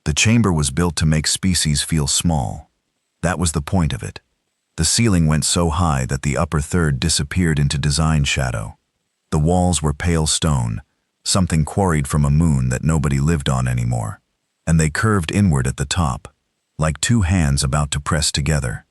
The chamber was built to make species feel small. That was the point of it. The ceiling went so high that the upper third disappeared into design shadow. The walls were pale stone, something quarried from a moon that nobody lived on anymore, and they curved inward at the top, like two hands about to press together.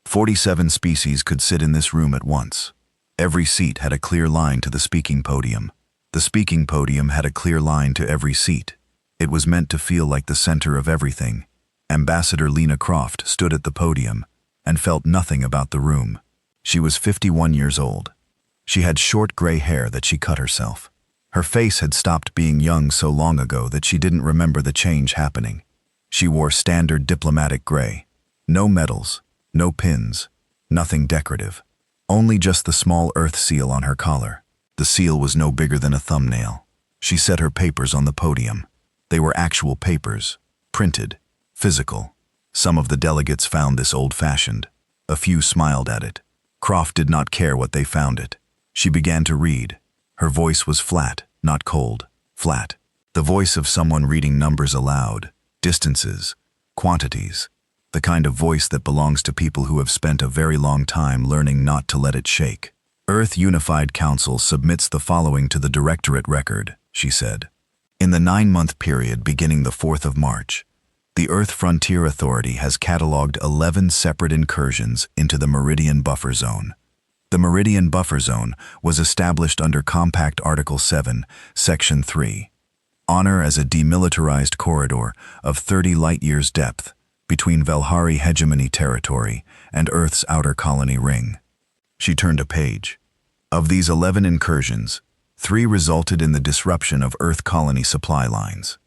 47 species could sit in this room at once. Every seat had a clear line to the speaking podium. The speaking podium had a clear line to every seat. It was meant to feel like the center of everything. Ambassador Lena Croft stood at the podium and felt nothing about the room. She was 51 years old. She had short gray hair that she cut herself. Her face had stopped being young so long ago that she didn't remember the change happening. She wore standard diplomatic gray. No medals, no pins, nothing decorative. Only just the small Earth seal on her collar. The seal was no bigger than a thumbnail. She set her papers on the podium. They were actual papers, printed, physical. Some of the delegates found this old-fashioned. A few smiled at it. Croft did not care what they found it. She began to read. Her voice was flat, not cold, flat. The voice of someone reading numbers aloud, distances, quantities. The kind of voice that belongs to people who have spent a very long time learning not to let it shake. Earth Unified Council submits the following to the Directorate Record, she said. In the 9-month period beginning the 4th of March, the Earth Frontier Authority has catalogued 11 separate incursions into the Meridian Buffer Zone. The Meridian Buffer Zone was established under Compact Article 7, Section 3. Honor as a demilitarized corridor of 30 light-years depth between Velhari hegemony territory and Earth's outer colony ring. She turned a page. Of these 11 incursions, 3 resulted in the disruption of Earth colony supply lines.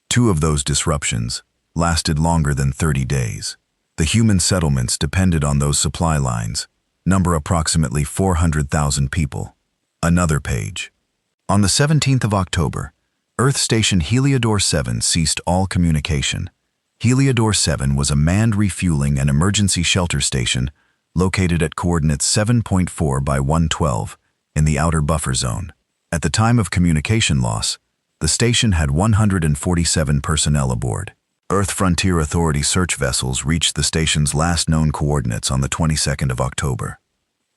2 of those disruptions lasted longer than 30 days. The human settlements depended on those supply lines, number approximately 400,000 people. Another page. On the 17th of October, Earth Station Heliodor 7 ceased all communication. Heliodor 7 was a manned refueling and emergency shelter station located at coordinates 7.4 by 112 in the outer buffer zone. At the time of communication loss, the station had 147 personnel aboard. Earth Frontier Authority search vessels reached the station's last known coordinates on the 22nd of October.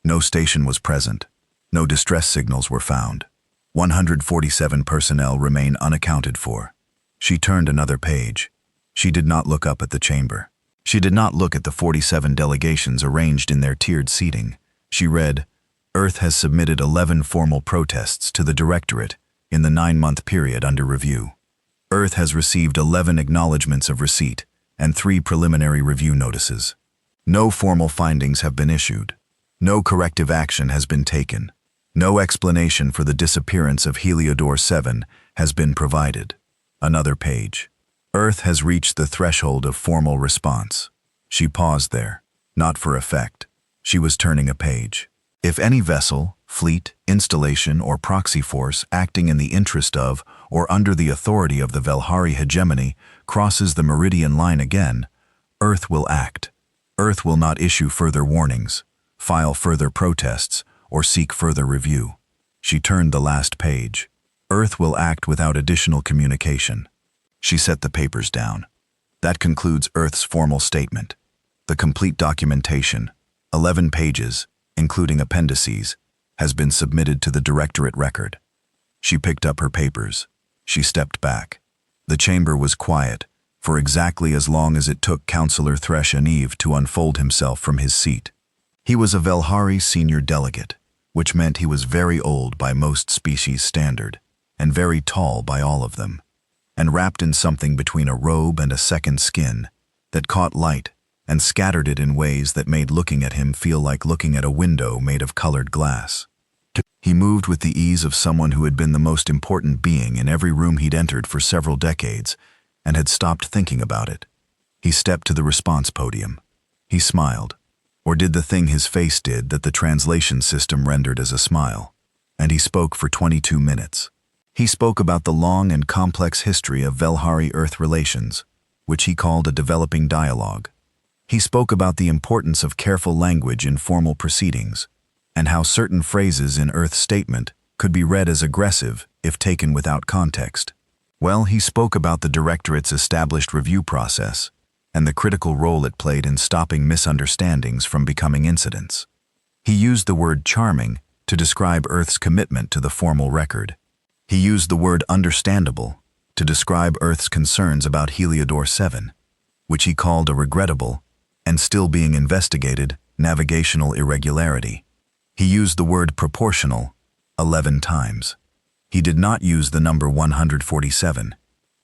No station was present. No distress signals were found. 147 personnel remain unaccounted for. She turned another page. She did not look up at the chamber. She did not look at the 47 delegations arranged in their tiered seating. She read, Earth has submitted 11 formal protests to the Directorate in the 9-month period under review. Earth has received 11 acknowledgments of receipt and 3 preliminary review notices. No formal findings have been issued. No corrective action has been taken. No explanation for the disappearance of Heliodor 7 has been provided. Another page. Earth has reached the threshold of formal response. She paused there, not for effect. She was turning a page. If any vessel, fleet, installation, or proxy force acting in the interest of or under the authority of the Velhari hegemony crosses the meridian line again, Earth will act. Earth will not issue further warnings, file further protests, or seek further review. She turned the last page. Earth will act without additional communication. She set the papers down. That concludes Earth's formal statement. The complete documentation, 11 pages, including appendices, has been submitted to the Directorate Record. She picked up her papers. She stepped back. The chamber was quiet, for exactly as long as it took Councillor Thresh Aniv to unfold himself from his seat. He was a Velhari senior delegate, which meant he was very old by most species standard, and very tall by all of them, and wrapped in something between a robe and a second skin that caught light and scattered it in ways that made looking at him feel like looking at a window made of colored glass. He moved with the ease of someone who had been the most important being in every room he'd entered for several decades and had stopped thinking about it. He stepped to the response podium. He smiled, or did the thing his face did that the translation system rendered as a smile, and he spoke for 22 minutes. He spoke about the long and complex history of Velhari-Earth relations, which he called a developing dialogue. He spoke about the importance of careful language in formal proceedings, and how certain phrases in Earth's statement could be read as aggressive if taken without context. Well, he spoke about the Directorate's established review process and the critical role it played in stopping misunderstandings from becoming incidents. He used the word charming to describe Earth's commitment to the formal record. He used the word understandable to describe Earth's concerns about Heliodor 7, which he called a regrettable and still being investigated navigational irregularity. He used the word proportional 11 times. He did not use the number 147.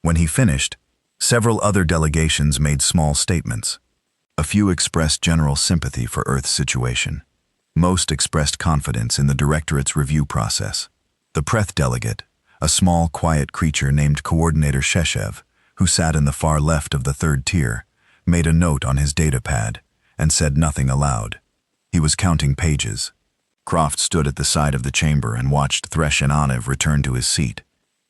When he finished, several other delegations made small statements. A few expressed general sympathy for Earth's situation. Most expressed confidence in the Directorate's review process. The Preth delegate, a small, quiet creature named Coordinator Sheshev, who sat in the far left of the third tier, made a note on his data pad and said nothing aloud. He was counting pages. Croft stood at the side of the chamber and watched Thresh and Aniv return to his seat.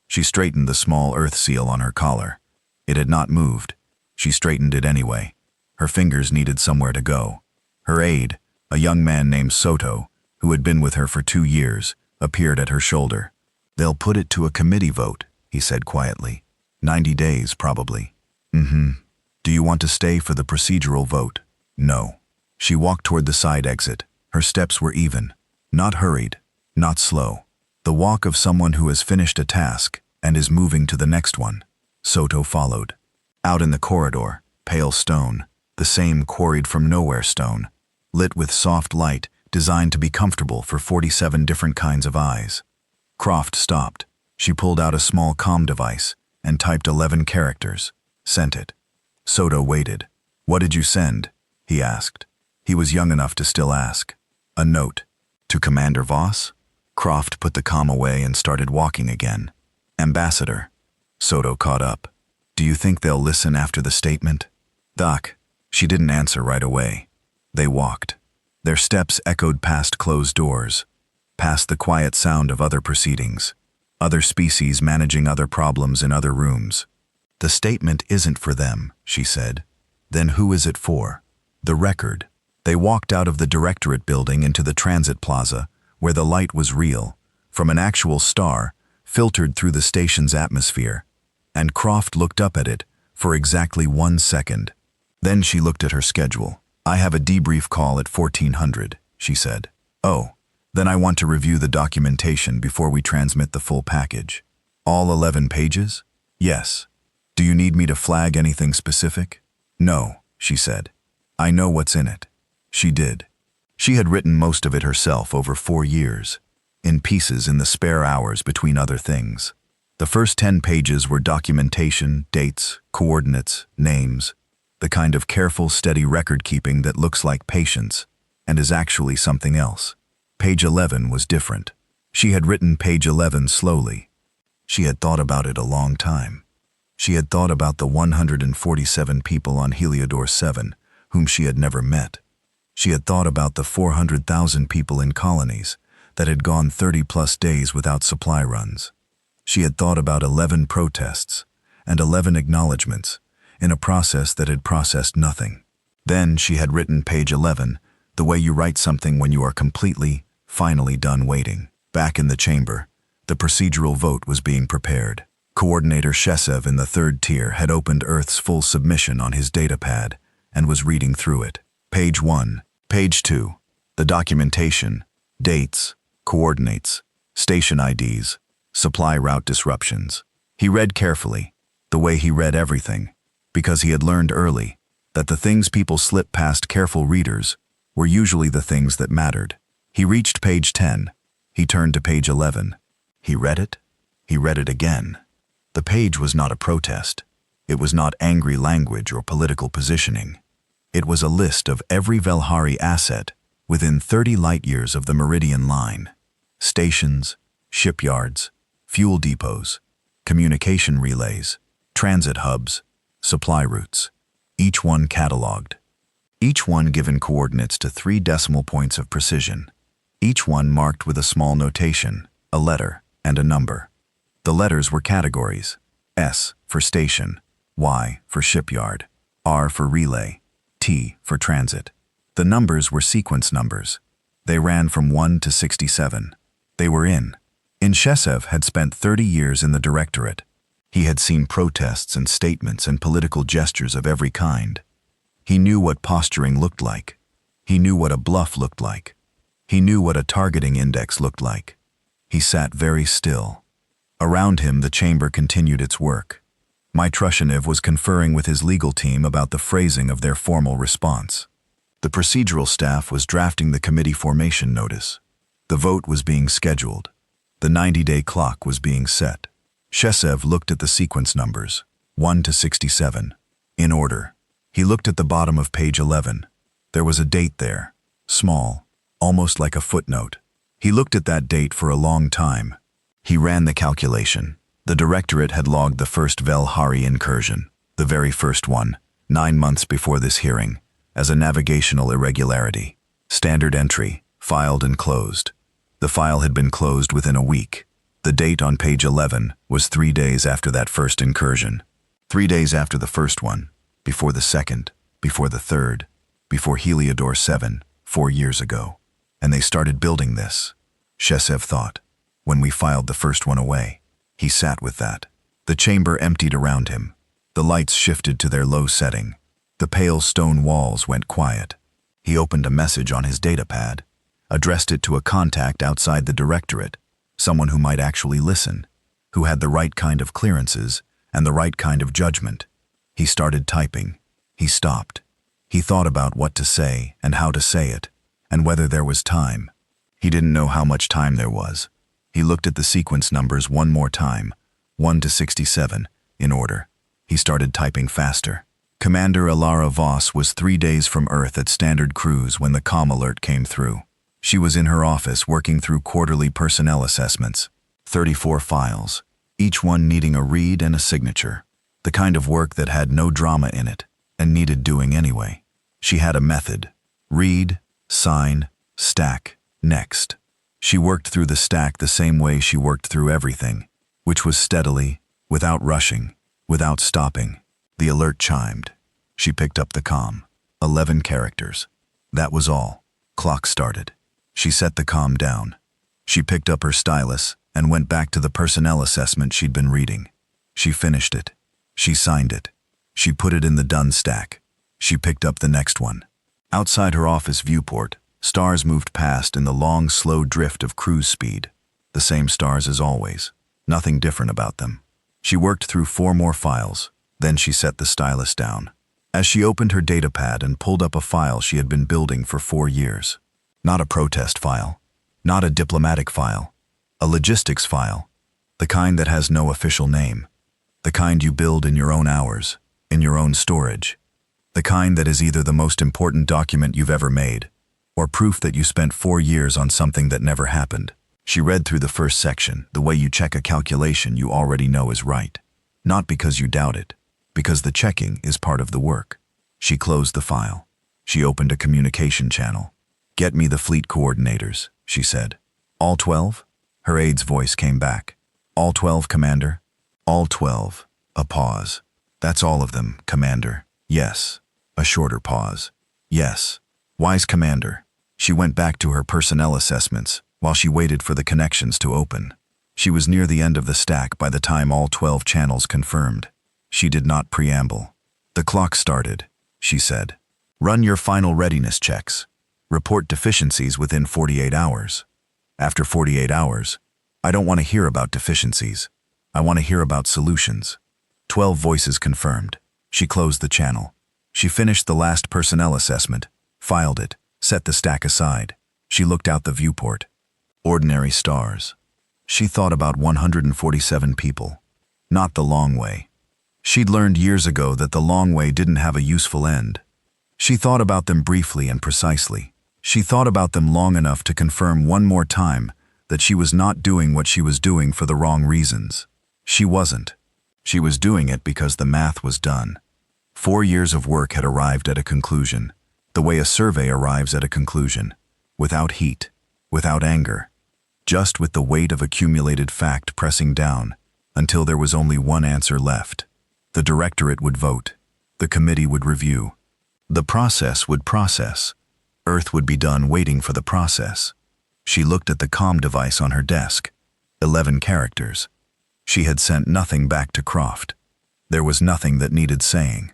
She straightened the small earth seal on her collar. It had not moved. She straightened it anyway. Her fingers needed somewhere to go. Her aide, a young man named Soto, who had been with her for 2 years, appeared at her shoulder. "They'll put it to a committee vote," he said quietly. 90 days, probably. Do you want to stay for the procedural vote?" "No." She walked toward the side exit. Her steps were even. Not hurried, not slow. The walk of someone who has finished a task and is moving to the next one. Soto followed. Out in the corridor, pale stone, the same quarried from nowhere stone, lit with soft light designed to be comfortable for 47 different kinds of eyes. Croft stopped. She pulled out a small comm device and typed 11 characters. Sent it. Soto waited. "What did you send?" he asked. He was young enough to still ask. "A note. To Commander Voss?" Croft put the comm away and started walking again. "Ambassador." Soto caught up. "Do you think they'll listen after the statement?" "Doc." She didn't answer right away. They walked. Their steps echoed past closed doors, past the quiet sound of other proceedings, other species managing other problems in other rooms. "The statement isn't for them," she said. "Then who is it for?" "The record." They walked out of the Directorate building into the transit plaza, where the light was real, from an actual star, filtered through the station's atmosphere, and Croft looked up at it for exactly 1 second. Then she looked at her schedule. "I have a debrief call at 1400, she said. "Oh, then I want to review the documentation before we transmit the full package." "All 11 pages?" "Yes." "Do you need me to flag anything specific?" "No," she said. "I know what's in it." She did. She had written most of it herself over 4 years, in pieces in the spare hours between other things. The first 10 pages were documentation, dates, coordinates, names, the kind of careful, steady record-keeping that looks like patience and is actually something else. Page 11 was different. She had written page 11 slowly. She had thought about it a long time. She had thought about the 147 people on Heliodor 7 whom she had never met. She had thought about the 400,000 people in colonies that had gone 30-plus days without supply runs. She had thought about 11 protests and 11 acknowledgments in a process that had processed nothing. Then she had written page 11, the way you write something when you are completely, finally done waiting. Back in the chamber, the procedural vote was being prepared. Coordinator Sheshev in the third tier had opened Earth's full submission on his datapad and was reading through it. Page 1. Page 2. The documentation, dates, coordinates, station IDs, supply route disruptions. He read carefully, the way he read everything, because he had learned early that the things people slip past careful readers were usually the things that mattered. He reached page 10. He turned to page 11. He read it. He read it again. The page was not a protest. It was not angry language or political positioning. It was a list of every Velhari asset within 30 light-years of the Meridian Line. Stations, shipyards, fuel depots, communication relays, transit hubs, supply routes, each one catalogued. Each one given coordinates to 3 decimal points of precision. Each one marked with a small notation, a letter, and a number. The letters were categories: S for station, Y for shipyard, R for relay, T for transit. The numbers were sequence numbers. They ran from 1 to 67. They were in. Sheshev had spent 30 years in the Directorate. He had seen protests and statements and political gestures of every kind. He knew what posturing looked like. He knew what a bluff looked like. He knew what a targeting index looked like. He sat very still. Around him, the chamber continued its work. Mitrushenev was conferring with his legal team about the phrasing of their formal response. The procedural staff was drafting the committee formation notice. The vote was being scheduled. The 90-day clock was being set. Shesev looked at the sequence numbers, 1 to 67, in order. He looked at the bottom of page 11. There was a date there, small, almost like a footnote. He looked at that date for a long time. He ran the calculation. The directorate had logged the first Velhari incursion, the very first one, 9 months before this hearing, as a navigational irregularity. Standard entry, filed and closed. The file had been closed within a week. The date on page 11 was 3 days after that first incursion. 3 days after the first one, before the second, before the third, before Heliodor 7, 4 years ago. And they started building this. Shesev thought, when we filed the first one away. He sat with that. The chamber emptied around him. The lights shifted to their low setting. The pale stone walls went quiet. He opened a message on his datapad, addressed it to a contact outside the directorate, someone who might actually listen, who had the right kind of clearances and the right kind of judgment. He started typing. He stopped. He thought about what to say and how to say it, and whether there was time. He didn't know how much time there was. He looked at the sequence numbers one more time, 1 to 67, in order. He started typing faster. Commander Alara Voss was 3 days from Earth at standard cruise when the comm alert came through. She was in her office working through quarterly personnel assessments, 34 files, each one needing a read and a signature, the kind of work that had no drama in it and needed doing anyway. She had a method: read, sign, stack, next. She worked through the stack the same way she worked through everything, which was steadily, without rushing, without stopping. The alert chimed. She picked up the comm. 11 characters. That was all. Clock started. She set the comm down. She picked up her stylus and went back to the personnel assessment she'd been reading. She finished it. She signed it. She put it in the done stack. She picked up the next one. Outside her office viewport, stars moved past in the long, slow drift of cruise speed. The same stars as always. Nothing different about them. She worked through 4 more files. Then she set the stylus down. As she opened her datapad and pulled up a file she had been building for 4 years. Not a protest file. Not a diplomatic file. A logistics file. The kind that has no official name. The kind you build in your own hours, in your own storage. The kind that is either the most important document you've ever made, or proof that you spent 4 years on something that never happened. She read through the first section, the way you check a calculation you already know is right. Not because you doubt it, because the checking is part of the work. She closed the file. She opened a communication channel. "Get me the fleet coordinators," she said. "All 12? Her aide's voice came back. "All 12, Commander?" "All 12. A pause. "That's all of them, Commander." "Yes." A shorter pause. "Yes." "Wise Commander." She went back to her personnel assessments while she waited for the connections to open. She was near the end of the stack by the time all 12 channels confirmed. She did not preamble. "The clock started," she said. "Run your final readiness checks. Report deficiencies within 48 hours. After 48 hours, I don't want to hear about deficiencies. I want to hear about solutions." 12 voices confirmed. She closed the channel. She finished the last personnel assessment, filed it, set the stack aside. She looked out the viewport. Ordinary stars. She thought about 147 people. Not the long way. She'd learned years ago that the long way didn't have a useful end. She thought about them briefly and precisely. She thought about them long enough to confirm one more time that she was not doing what she was doing for the wrong reasons. She wasn't. She was doing it because the math was done. 4 years of work had arrived at a conclusion, the way a survey arrives at a conclusion, without heat, without anger, just with the weight of accumulated fact pressing down until there was only one answer left. The directorate would vote. The committee would review. The process would process. Earth would be done waiting for the process. She looked at the comm device on her desk. 11 characters. She had sent nothing back to Croft. There was nothing that needed saying.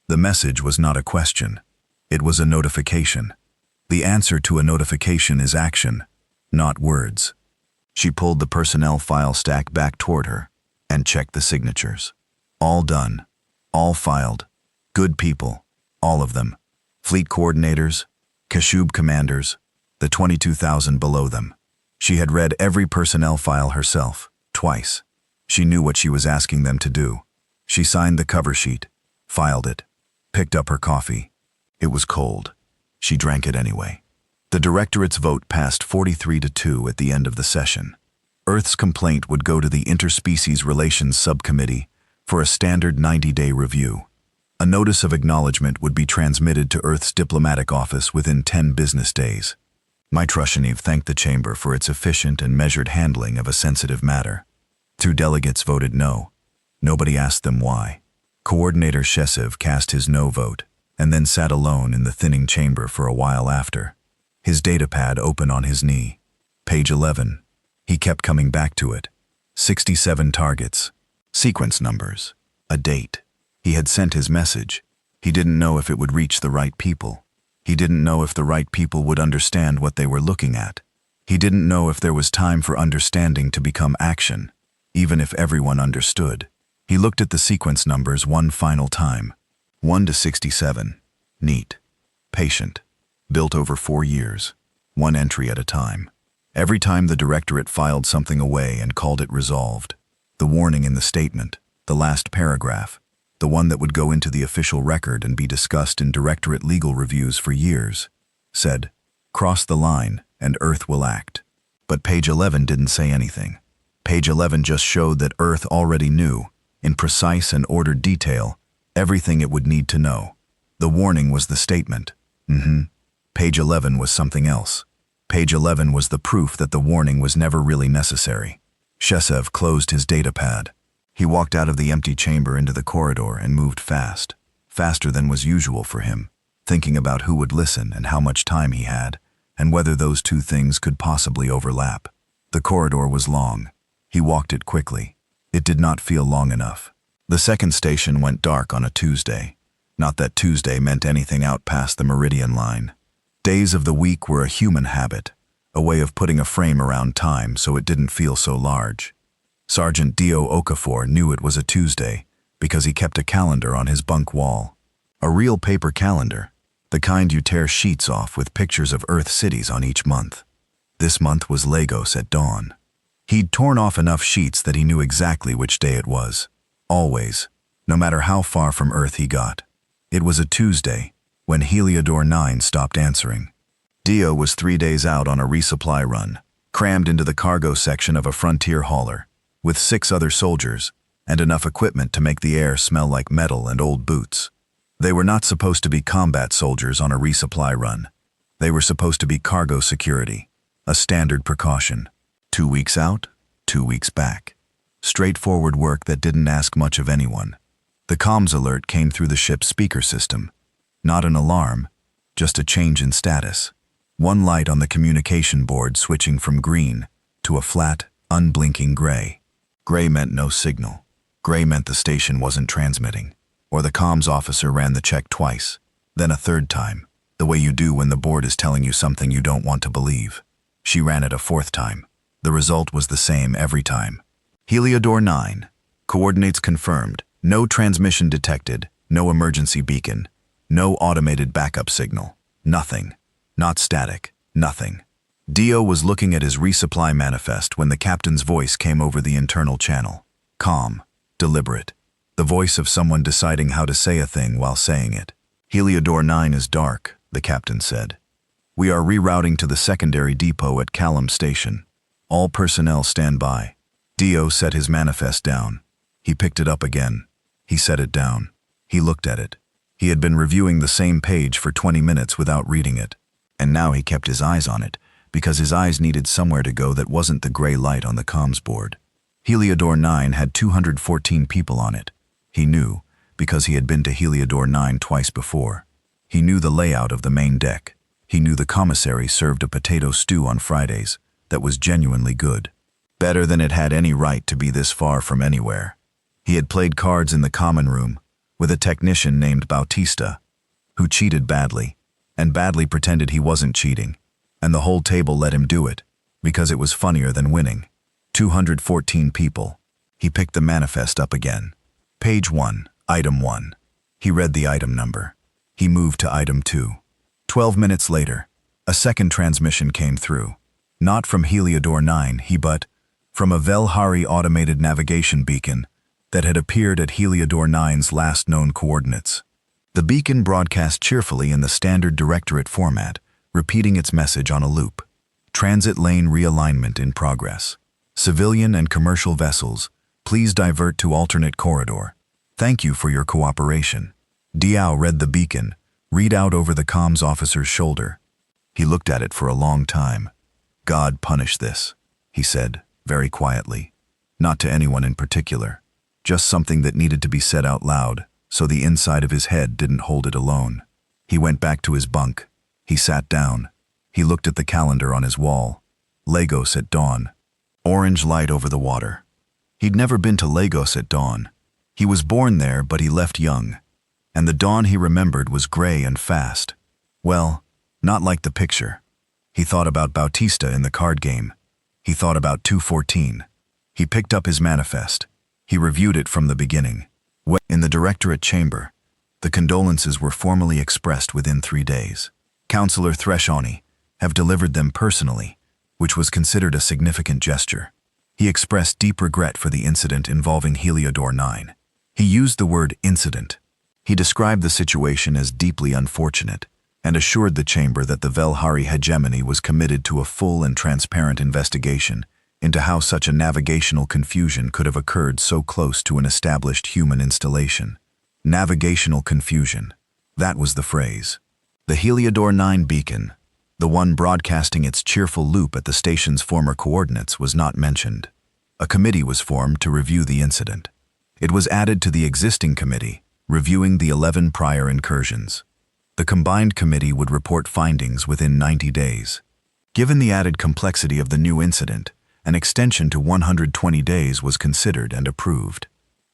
The message was not a question. It was a notification. The answer to a notification is action, not words. She pulled the personnel file stack back toward her and checked the signatures. All done. All filed. Good people. All of them. Fleet coordinators, Kashub commanders, the 22,000 below them. She had read every personnel file herself, twice. She knew what she was asking them to do. She signed the cover sheet, filed it, picked up her coffee. It was cold. She drank it anyway. The Directorate's vote passed 43-2 at the end of the session. Earth's complaint would go to the Interspecies Relations Subcommittee for a standard 90-day review. A notice of acknowledgement would be transmitted to Earth's diplomatic office within 10 business days. Mitrushenev thanked the chamber for its efficient and measured handling of a sensitive matter. 2 delegates voted no. Nobody asked them why. Coordinator Shesev cast his no vote and then sat alone in the thinning chamber for a while after. His datapad open on his knee. Page 11. He kept coming back to it. 67 targets. Sequence numbers. A date. He had sent his message. He didn't know if it would reach the right people. He didn't know if the right people would understand what they were looking at. He didn't know if there was time for understanding to become action, even if everyone understood. He looked at the sequence numbers one final time. 1 to 67. Neat. Patient. Built over 4 years. 1 entry at a time. Every time the Directorate filed something away and called it resolved. The warning in the statement, the last paragraph, the one that would go into the official record and be discussed in Directorate legal reviews for years, said, "Cross the line and Earth will act." But page 11 didn't say anything. Page 11 just showed that Earth already knew, in precise and ordered detail, everything it would need to know. The warning was the statement. Page 11 was something else. Page 11 was the proof that the warning was never really necessary. Shesev closed his datapad. He walked out of the empty chamber into the corridor and moved fast, faster than was usual for him, thinking about who would listen and how much time he had, and whether those 2 things could possibly overlap. The corridor was long. He walked it quickly. It did not feel long enough. The second station went dark on a Tuesday. Not that Tuesday meant anything out past the meridian line. Days of the week were a human habit, a way of putting a frame around time so it didn't feel so large. Sergeant Dio Okafor knew it was a Tuesday because he kept a calendar on his bunk wall. A real paper calendar, the kind you tear sheets off with pictures of Earth cities on each month. This month was Lagos at dawn. He'd torn off enough sheets that he knew exactly which day it was. Always, no matter how far from Earth he got. It was a Tuesday when Heliodor 9 stopped answering. Dio was 3 days out on a resupply run, crammed into the cargo section of a frontier hauler, with 6 other soldiers and enough equipment to make the air smell like metal and old boots. They were not supposed to be combat soldiers on a resupply run. They were supposed to be cargo security, a standard precaution. 2 weeks out, 2 weeks back. Straightforward work that didn't ask much of anyone. The comms alert came through the ship's speaker system. Not an alarm, just a change in status. 1 light on the communication board switching from green to a flat, unblinking gray. Gray meant no signal. Gray meant the station wasn't transmitting. Or the comms officer ran the check twice, then a 3rd time, the way you do when the board is telling you something you don't want to believe. She ran it a 4th time. The result was the same every time. Heliodor 9. Coordinates confirmed. No transmission detected. No emergency beacon. No automated backup signal. Nothing. Not static. Nothing. Dio was looking at his resupply manifest when the captain's voice came over the internal channel. Calm. Deliberate. The voice of someone deciding how to say a thing while saying it. Heliodor 9 is dark, the captain said. We are rerouting to the secondary depot at Callum Station. All personnel stand by. Dio set his manifest down. He picked it up again. He set it down. He looked at it. He had been reviewing the same page for 20 minutes without reading it. And now he kept his eyes on it, because his eyes needed somewhere to go that wasn't the gray light on the comms board. Heliodor 9 had 214 people on it. He knew, because he had been to Heliodor 9 twice before. He knew the layout of the main deck. He knew the commissary served a potato stew on Fridays that was genuinely good. Better than it had any right to be this far from anywhere. He had played cards in the common room with a technician named Bautista, who cheated badly, and badly pretended he wasn't cheating, and the whole table let him do it, because it was funnier than winning. 214 people. He picked the manifest up again. Page 1, Item 1. He read the item number. He moved to Item 2. 12 minutes later, a second transmission came through. Not from Heliodor 9, but from a Velhari automated navigation beacon that had appeared at Heliodor 9's last known coordinates. The beacon broadcast cheerfully in the standard directorate format, repeating its message on a loop. Transit lane realignment in progress. Civilian and commercial vessels, please divert to alternate corridor. Thank you for your cooperation. Diao read the beacon, read out over the comms officer's shoulder. He looked at it for a long time. God punish this, he said, very quietly. Not to anyone in particular. Just something that needed to be said out loud, so the inside of his head didn't hold it alone. He went back to his bunk. He sat down. He looked at the calendar on his wall. Lagos at dawn. Orange light over the water. He'd never been to Lagos at dawn. He was born there, but he left young. And the dawn he remembered was gray and fast. Well, not like the picture. He thought about Bautista in the card game. He thought about 214. He picked up his manifest. He reviewed it from the beginning. In the directorate chamber, the condolences were formally expressed within 3 days. Councillor Threshoni have delivered them personally, which was considered a significant gesture. He expressed deep regret for the incident involving Heliodor 9. He used the word incident. He described the situation as deeply unfortunate and assured the chamber that the Velhari hegemony was committed to a full and transparent investigation into how such a navigational confusion could have occurred so close to an established human installation. Navigational confusion. That was the phrase. The Heliodor 9 beacon, the one broadcasting its cheerful loop at the station's former coordinates, was not mentioned. A committee was formed to review the incident. It was added to the existing committee, reviewing the 11 prior incursions. The combined committee would report findings within 90 days. Given the added complexity of the new incident, an extension to 120 days was considered and approved.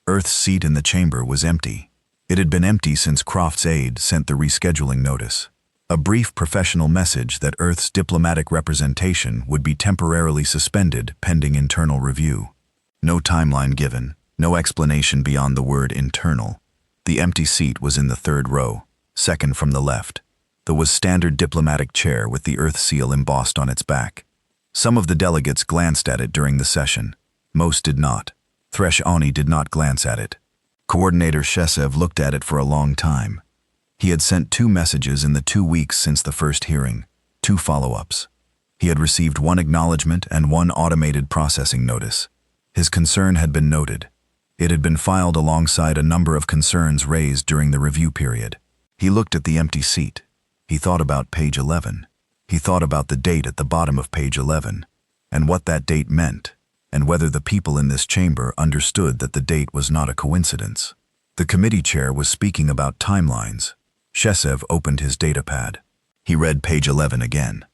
Earth's seat in the chamber was empty. It had been empty since Croft's aide sent the rescheduling notice. A brief professional message that Earth's diplomatic representation would be temporarily suspended pending internal review. No timeline given, no explanation beyond the word internal. The empty seat was in the third row, second from the left. There was standard diplomatic chair with the Earth seal embossed on its back. Some of the delegates glanced at it during the session. Most did not. Threshoni did not glance at it. Coordinator Shesev looked at it for a long time. He had sent 2 messages in the 2 weeks since the first hearing, 2 follow-ups. He had received 1 acknowledgement and 1 automated processing notice. His concern had been noted. It had been filed alongside a number of concerns raised during the review period. He looked at the empty seat. He thought about page 11. He thought about the date at the bottom of page 11, and what that date meant, and whether the people in this chamber understood that the date was not a coincidence. The committee chair was speaking about timelines. Shesev opened his datapad. He read page 11 again.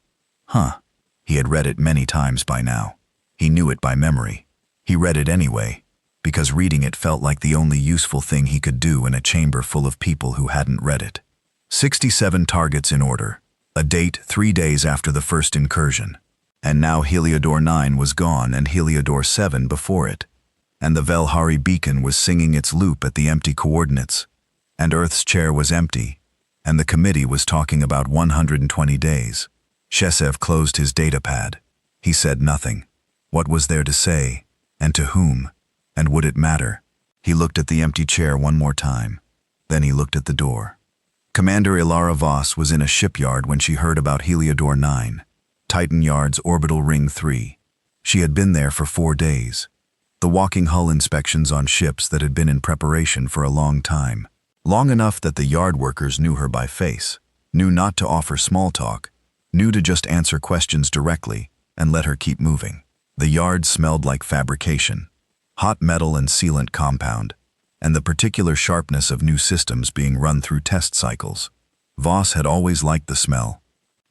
He had read it many times by now. He knew it by memory. He read it anyway, because reading it felt like the only useful thing he could do in a chamber full of people who hadn't read it. 67 targets in order. A date 3 days after the first incursion. And now Heliodor 9 was gone and Heliodor 7 before it. And the Velhari beacon was singing its loop at the empty coordinates. And Earth's chair was empty. And the committee was talking about 120 days. Shesev closed his datapad. He said nothing. What was there to say? And to whom? And would it matter? He looked at the empty chair one more time. Then he looked at the door. Commander Ilara Voss was in a shipyard when she heard about Heliodor 9, Titan Yard's Orbital Ring 3. She had been there for 4 days. The walking hull inspections on ships that had been in preparation for a long time. Long enough that the yard workers knew her by face, knew not to offer small talk, knew to just answer questions directly and let her keep moving. The yard smelled like fabrication, hot metal and sealant compound, and the particular sharpness of new systems being run through test cycles. Voss had always liked the smell.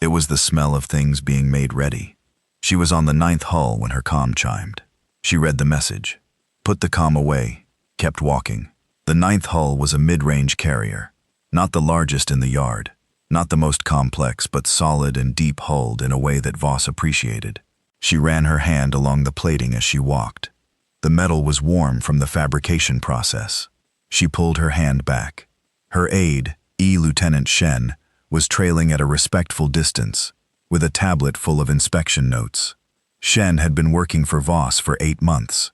It was the smell of things being made ready. She was on the 9th hull when her comm chimed. She read the message, put the comm away, kept walking. The ninth hull was a mid-range carrier, not the largest in the yard, not the most complex, but solid and deep-hulled in a way that Voss appreciated. She ran her hand along the plating as she walked. The metal was warm from the fabrication process. She pulled her hand back. Her aide, Lieutenant Shen, was trailing at a respectful distance, with a tablet full of inspection notes. Shen had been working for Voss for 8 months.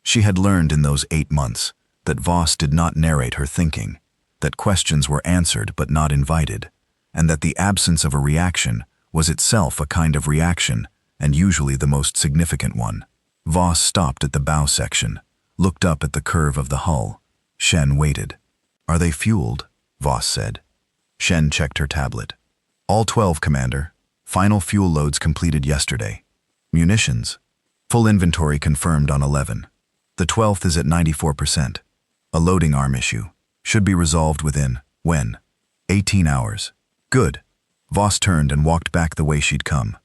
She had learned in those 8 months that Voss did not narrate her thinking, that questions were answered but not invited, and that the absence of a reaction was itself a kind of reaction, and usually the most significant one. Voss stopped at the bow section, looked up at the curve of the hull. Shen waited. "Are they fueled?" Voss said. Shen checked her tablet. "All 12, Commander. Final fuel loads completed yesterday. Munitions. Full inventory confirmed on 11. The 12th is at 94%. A loading arm issue. Should be resolved within, when? 18 hours. Good." Voss turned and walked back the way she'd come.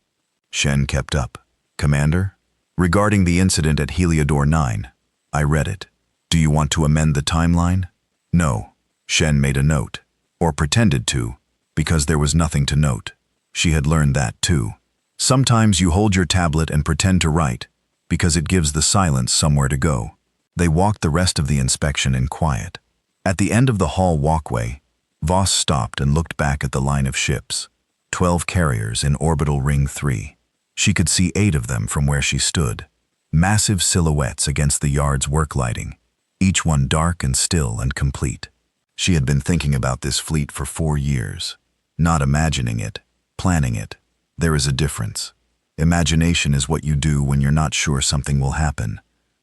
Shen kept up. "Commander? Regarding the incident at Heliodor 9. I read it. Do you want to amend the timeline?" "No." Shen made a note. Or pretended to, because there was nothing to note. She had learned that too. Sometimes you hold your tablet and pretend to write, because it gives the silence somewhere to go. They walked the rest of the inspection in quiet. At the end of the hall walkway, Voss stopped and looked back at the line of ships. 12 carriers in orbital ring 3. She could see 8 of them from where she stood. Massive silhouettes against the yard's work lighting, each one dark and still and complete. She had been thinking about this fleet for 4 years. Not imagining it, planning it. There is a difference. Imagination is what you do when you're not sure something will happen.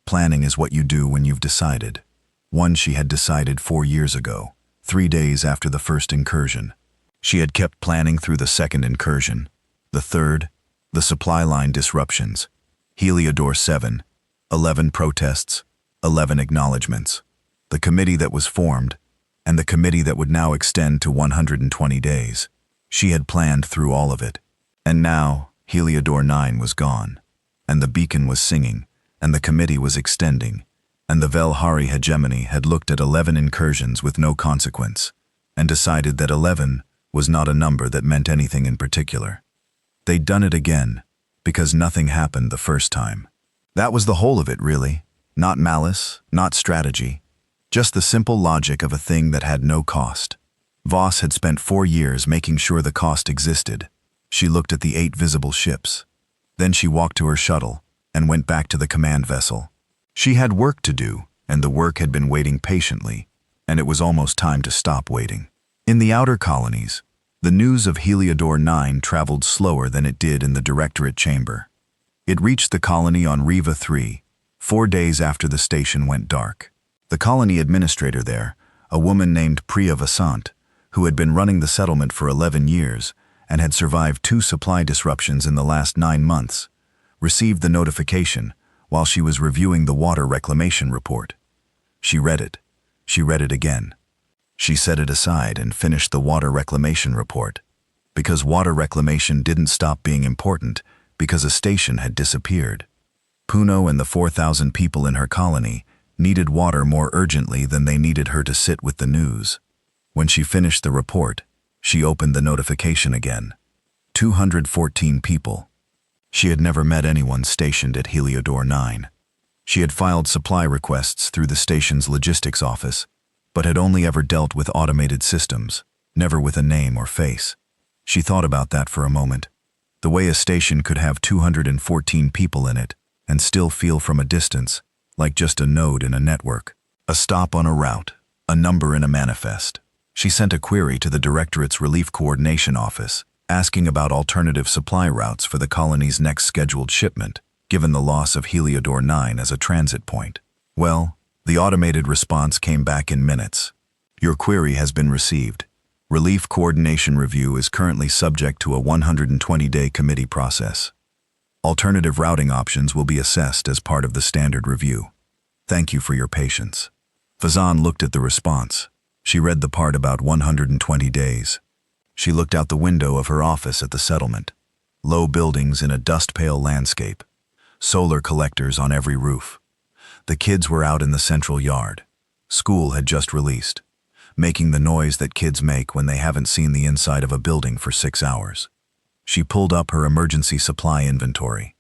Planning is what you do when you've decided. One she had decided 4 years ago, 3 days after the first incursion. She had kept planning through the second incursion, the third, the supply line disruptions, Heliodor 7, 11 protests, 11 acknowledgements, the committee that was formed, and the committee that would now extend to 120 days. She had planned through all of it. And now, Heliodor 9 was gone, and the beacon was singing, and the committee was extending, and the Velhari hegemony had looked at 11 incursions with no consequence, and decided that 11 was not a number that meant anything in particular. They'd done it again, because nothing happened the first time. That was the whole of it, really. Not malice, not strategy. Just the simple logic of a thing that had no cost. Voss had spent 4 years making sure the cost existed. She looked at the 8 visible ships. Then she walked to her shuttle and went back to the command vessel. She had work to do, and the work had been waiting patiently, and it was almost time to stop waiting. In the outer colonies, the news of Heliodor 9 traveled slower than it did in the Directorate Chamber. It reached the colony on Riva 3, 4 days after the station went dark. The colony administrator there, a woman named Priya Vasant, who had been running the settlement for 11 years and had survived 2 supply disruptions in the last 9 months, received the notification while she was reviewing the water reclamation report. She read it. She read it again. She set it aside and finished the water reclamation report, because water reclamation didn't stop being important because a station had disappeared. Puno and the 4,000 people in her colony needed water more urgently than they needed her to sit with the news. When she finished the report, she opened the notification again. 214 people. She had never met anyone stationed at Heliodor 9. She had filed supply requests through the station's logistics office, but had only ever dealt with automated systems, never with a name or face. She thought about that for a moment. The way a station could have 214 people in it and still feel from a distance like just a node in a network, a stop on a route, a number in a manifest. She sent a query to the Directorate's Relief Coordination Office, asking about alternative supply routes for the colony's next scheduled shipment, given the loss of Heliodor 9 as a transit point. Well, the automated response came back in minutes. Your query has been received. Relief Coordination Review is currently subject to a 120-day committee process. Alternative routing options will be assessed as part of the standard review. Thank you for your patience. Fazan looked at the response. She read the part about 120 days. She looked out the window of her office at the settlement. Low buildings in a dust-pale landscape. solar collectors on every roof. The kids were out in the central yard. School had just released, making the noise that kids make when they haven't seen the inside of a building for 6 hours. She pulled up her emergency supply inventory.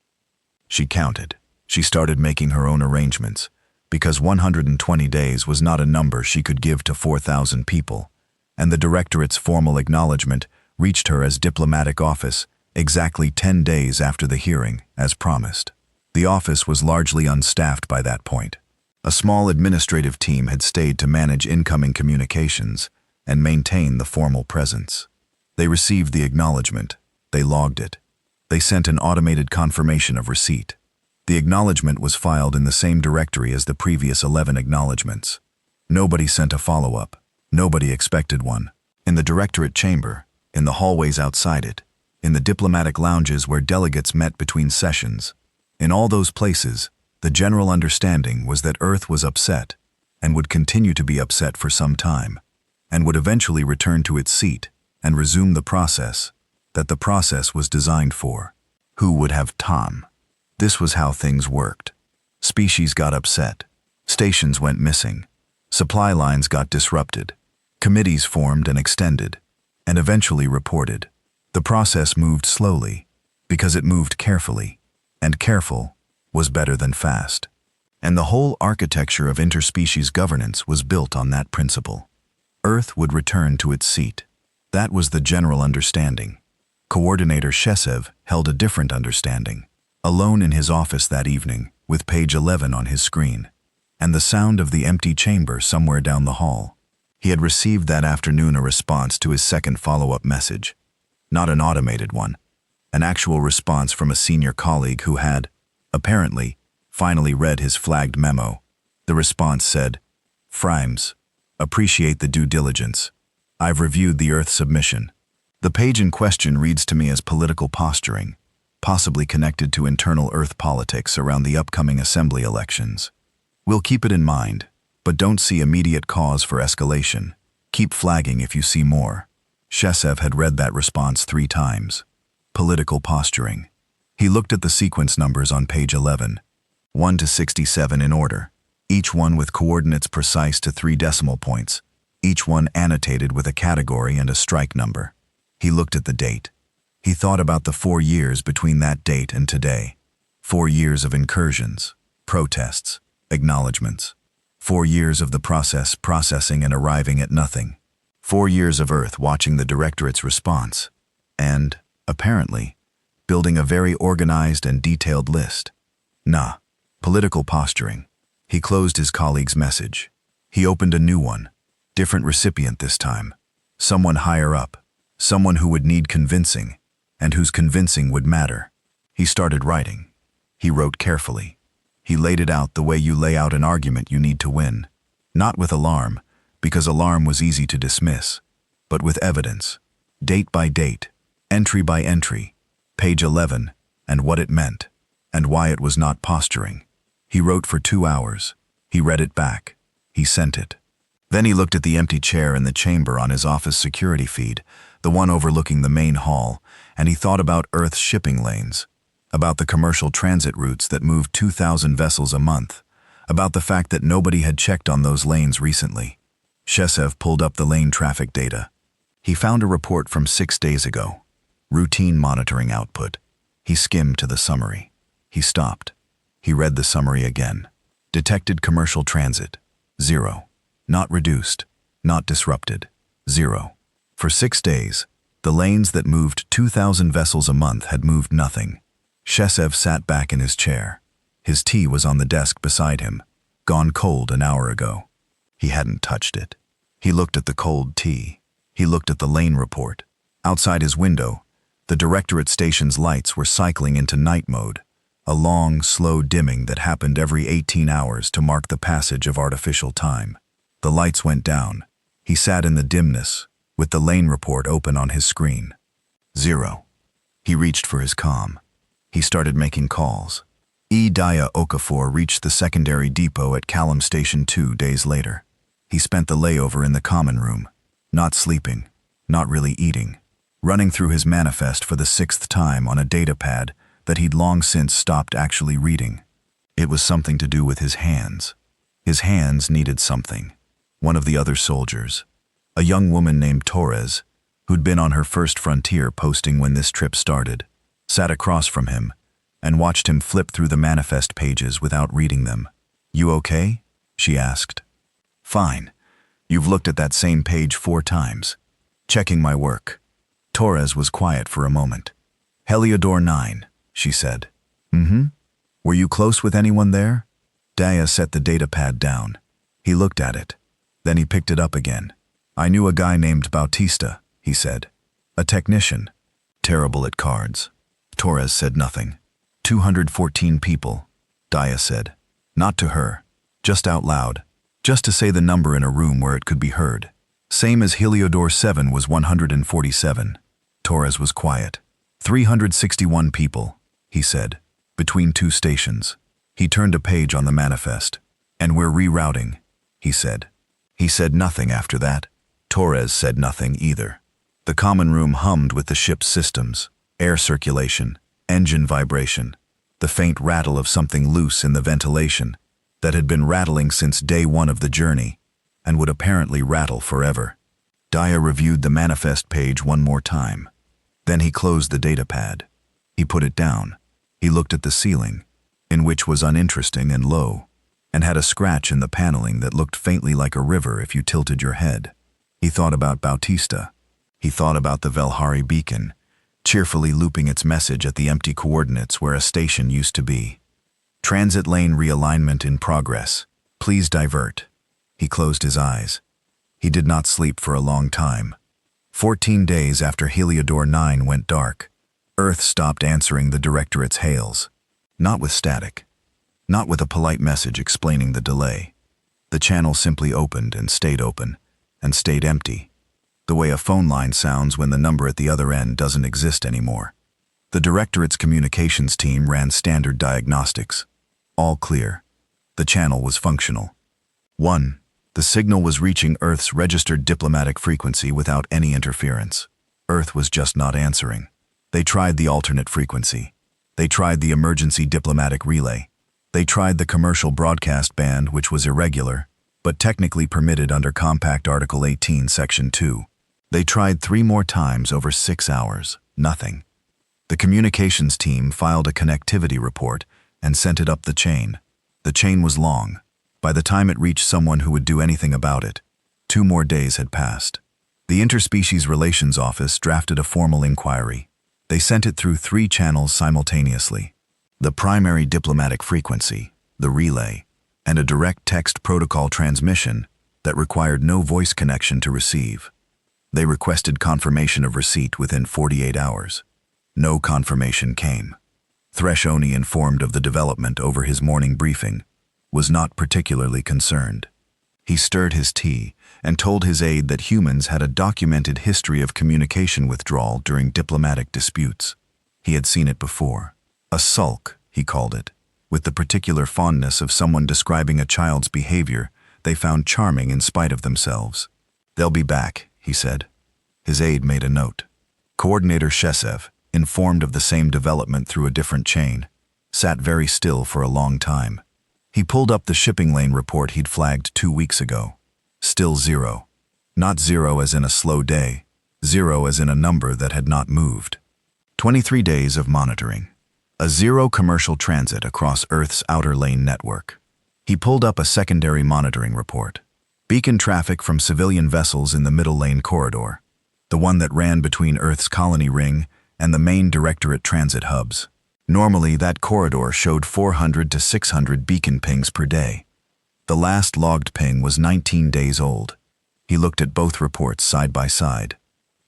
She counted. She started making her own arrangements, because 120 days was not a number she could give to 4,000 people, and the directorate's formal acknowledgement reached her as diplomatic office exactly 10 days after the hearing, as promised. The office was largely unstaffed by that point. A small administrative team had stayed to manage incoming communications and maintain the formal presence. They received the acknowledgement. They logged it. They sent an automated confirmation of receipt. The acknowledgement was filed in the same directory as the previous 11 acknowledgements. Nobody sent a follow-up. Nobody expected one. In the directorate chamber, in the hallways outside it, in the diplomatic lounges where delegates met between sessions, in all those places, the general understanding was that Earth was upset and would continue to be upset for some time, and would eventually return to its seat and resume the process that the process was designed for. Who would have Tom? This was how things worked. Species got upset. Stations went missing. Supply lines got disrupted. Committees formed and extended, and eventually reported. The process moved slowly, because it moved carefully, and careful was better than fast. And the whole architecture of interspecies governance was built on that principle. Earth would return to its seat. That was the general understanding. Coordinator Shesev held a different understanding. Alone in his office that evening, with page 11 on his screen, and the sound of the empty chamber somewhere down the hall. He had received that afternoon a response to his second follow-up message. Not an automated one. An actual response from a senior colleague who had, apparently, finally read his flagged memo. The response said, "Frimes, appreciate the due diligence. I've reviewed the Earth submission." The page in question reads to me as political posturing, possibly connected to internal Earth politics around the upcoming assembly elections. We'll keep it in mind, but don't see immediate cause for escalation. Keep flagging if you see more. Shesev had read that response 3 times. Political posturing. He looked at the sequence numbers on page 11, 1 to 67 in order, each one with coordinates precise to 3 decimal points, each one annotated with a category and a strike number. He looked at the date. He thought about the 4 years between that date and today. 4 years of incursions, protests, acknowledgements. 4 years of the process processing and arriving at nothing. 4 years of Earth watching the directorate's response. And, apparently, building a very organized and detailed list. Nah, political posturing. He closed his colleague's message. He opened a new one. Different recipient this time. Someone higher up. Someone who would need convincing, and whose convincing would matter. He started writing. He wrote carefully. He laid it out the way you lay out an argument you need to win. Not with alarm, because alarm was easy to dismiss, but with evidence. Date by date, entry by entry, page 11, and what it meant, and why it was not posturing. He wrote for 2 hours. He read it back. He sent it. Then he looked at the empty chair in the chamber on his office security feed, the one overlooking the main hall, and he thought about Earth's shipping lanes, about the commercial transit routes that moved 2,000 vessels a month, about the fact that nobody had checked on those lanes recently. Shesev pulled up the lane traffic data. He found a report from 6 days ago. Routine monitoring output. He skimmed to the summary. He stopped. He read the summary again. Detected commercial transit. 0. Not reduced. Not disrupted. 0. For 6 days, the lanes that moved 2,000 vessels a month had moved nothing. Shesev sat back in his chair. His tea was on the desk beside him, gone cold an hour ago. He hadn't touched it. He looked at the cold tea. He looked at the lane report. Outside his window, the directorate station's lights were cycling into night mode, a long, slow dimming that happened every 18 hours to mark the passage of artificial time. The lights went down. He sat in the dimness, with the lane report open on his screen. 0. He reached for his comm. He started making calls. Daya Okafor reached the secondary depot at Callum Station 2 days later. He spent the layover in the common room, not sleeping, not really eating, running through his manifest for the 6th time on a data pad that he'd long since stopped actually reading. It was something to do with his hands. His hands needed something. One of the other soldiers, a young woman named Torres, who'd been on her first frontier posting when this trip started, sat across from him and watched him flip through the manifest pages without reading them. "You okay?" she asked. "Fine. You've looked at that same page 4 times. Checking my work." Torres was quiet for a moment. "Heliodor 9, she said. "Mm-hmm. Were you close with anyone there?" Daya set the datapad down. He looked at it. Then he picked it up again. "I knew a guy named Bautista," he said. "A technician. Terrible at cards." Torres said nothing. 214 people, Daya said. Not to her. Just out loud. Just to say the number in a room where it could be heard. "Same as Heliodor 7 was 147. Torres was quiet. 361 people, he said, between 2 stations. He turned a page on the manifest. "And we're rerouting," he said. He said nothing after that. Torres said nothing either. The common room hummed with the ship's systems, air circulation, engine vibration, the faint rattle of something loose in the ventilation that had been rattling since day 1 of the journey and would apparently rattle forever. Daya reviewed the manifest page one more time. Then he closed the datapad. He put it down. He looked at the ceiling, in which was uninteresting and low, and had a scratch in the paneling that looked faintly like a river if you tilted your head. He thought about Bautista. He thought about the Velhari beacon, cheerfully looping its message at the empty coordinates where a station used to be. "Transit lane realignment in progress. Please divert." He closed his eyes. He did not sleep for a long time. 14 days after Heliodor 9 went dark, Earth stopped answering the Directorate's hails. Not with static. Not with a polite message explaining the delay. The channel simply opened and stayed open, and stayed empty. The way a phone line sounds when the number at the other end doesn't exist anymore. The Directorate's communications team ran standard diagnostics. All clear. The channel was functional. 1. The signal was reaching Earth's registered diplomatic frequency without any interference. Earth was just not answering. They tried the alternate frequency. They tried the emergency diplomatic relay. They tried the commercial broadcast band, which was irregular, but technically permitted under Compact Article 18, Section 2. They tried 3 more times over 6 hours. Nothing. The communications team filed a connectivity report and sent it up the chain. The chain was long. By the time it reached someone who would do anything about it, 2 more days had passed. The Interspecies Relations Office drafted a formal inquiry. They sent it through 3 channels simultaneously. The primary diplomatic frequency, the relay, and a direct text protocol transmission that required no voice connection to receive. They requested confirmation of receipt within 48 hours. No confirmation came. Threshoni, informed of the development over his morning briefing, was not particularly concerned. He stirred his tea and told his aide that humans had a documented history of communication withdrawal during diplomatic disputes. He had seen it before. A sulk, he called it, with the particular fondness of someone describing a child's behavior they found charming in spite of themselves. "They'll be back," he said. His aide made a note. Coordinator Shesev, informed of the same development through a different chain, sat very still for a long time. He pulled up the shipping lane report he'd flagged 2 weeks ago. Still 0. Not 0 as in a slow day, 0 as in a number that had not moved. 23 days of monitoring. A 0 commercial transit across Earth's outer lane network. He pulled up a secondary monitoring report. Beacon traffic from civilian vessels in the middle lane corridor, the one that ran between Earth's colony ring and the main Directorate transit hubs. Normally, that corridor showed 400 to 600 beacon pings per day. The last logged ping was 19 days old. He looked at both reports side by side.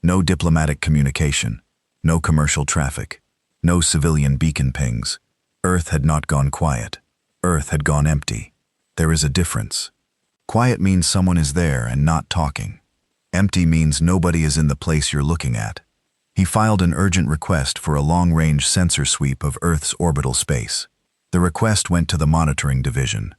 No diplomatic communication, no commercial traffic, no civilian beacon pings. Earth had not gone quiet. Earth had gone empty. There is a difference. Quiet means someone is there and not talking. Empty means nobody is in the place you're looking at. He filed an urgent request for a long-range sensor sweep of Earth's orbital space. The request went to the monitoring division.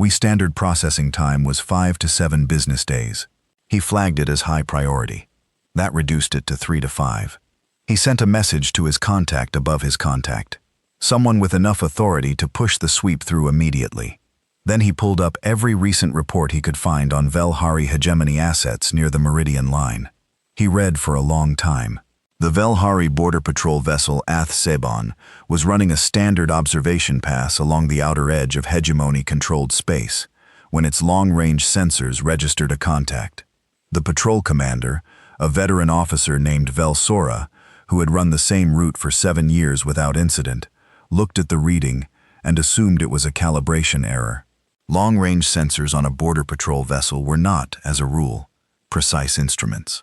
Standard processing time was 5 to 7 business days. He flagged it as high priority. That reduced it to 3 to 5. He sent a message to his contact above his contact. Someone with enough authority to push the sweep through immediately. Then he pulled up every recent report he could find on Velhari hegemony assets near the Meridian line. He read for a long time. The Velhari Border Patrol vessel Ath Sebon was running a standard observation pass along the outer edge of hegemony-controlled space when its long-range sensors registered a contact. The patrol commander, a veteran officer named Velsora, who had run the same route for 7 years without incident, looked at the reading and assumed it was a calibration error. Long-range sensors on a border patrol vessel were not, as a rule, precise instruments.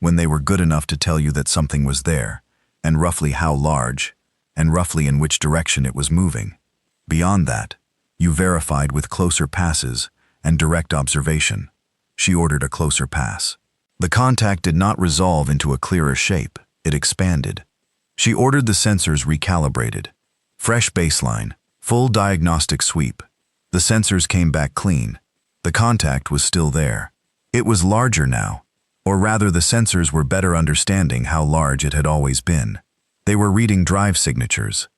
When they were good enough to tell you that something was there, and roughly how large, and roughly in which direction it was moving. Beyond that, you verified with closer passes and direct observation. She ordered a closer pass. The contact did not resolve into a clearer shape, it expanded. She ordered the sensors recalibrated. Fresh baseline, full diagnostic sweep. The sensors came back clean. The contact was still there. It was larger now, or rather the sensors were better understanding how large it had always been. They were reading drive signatures.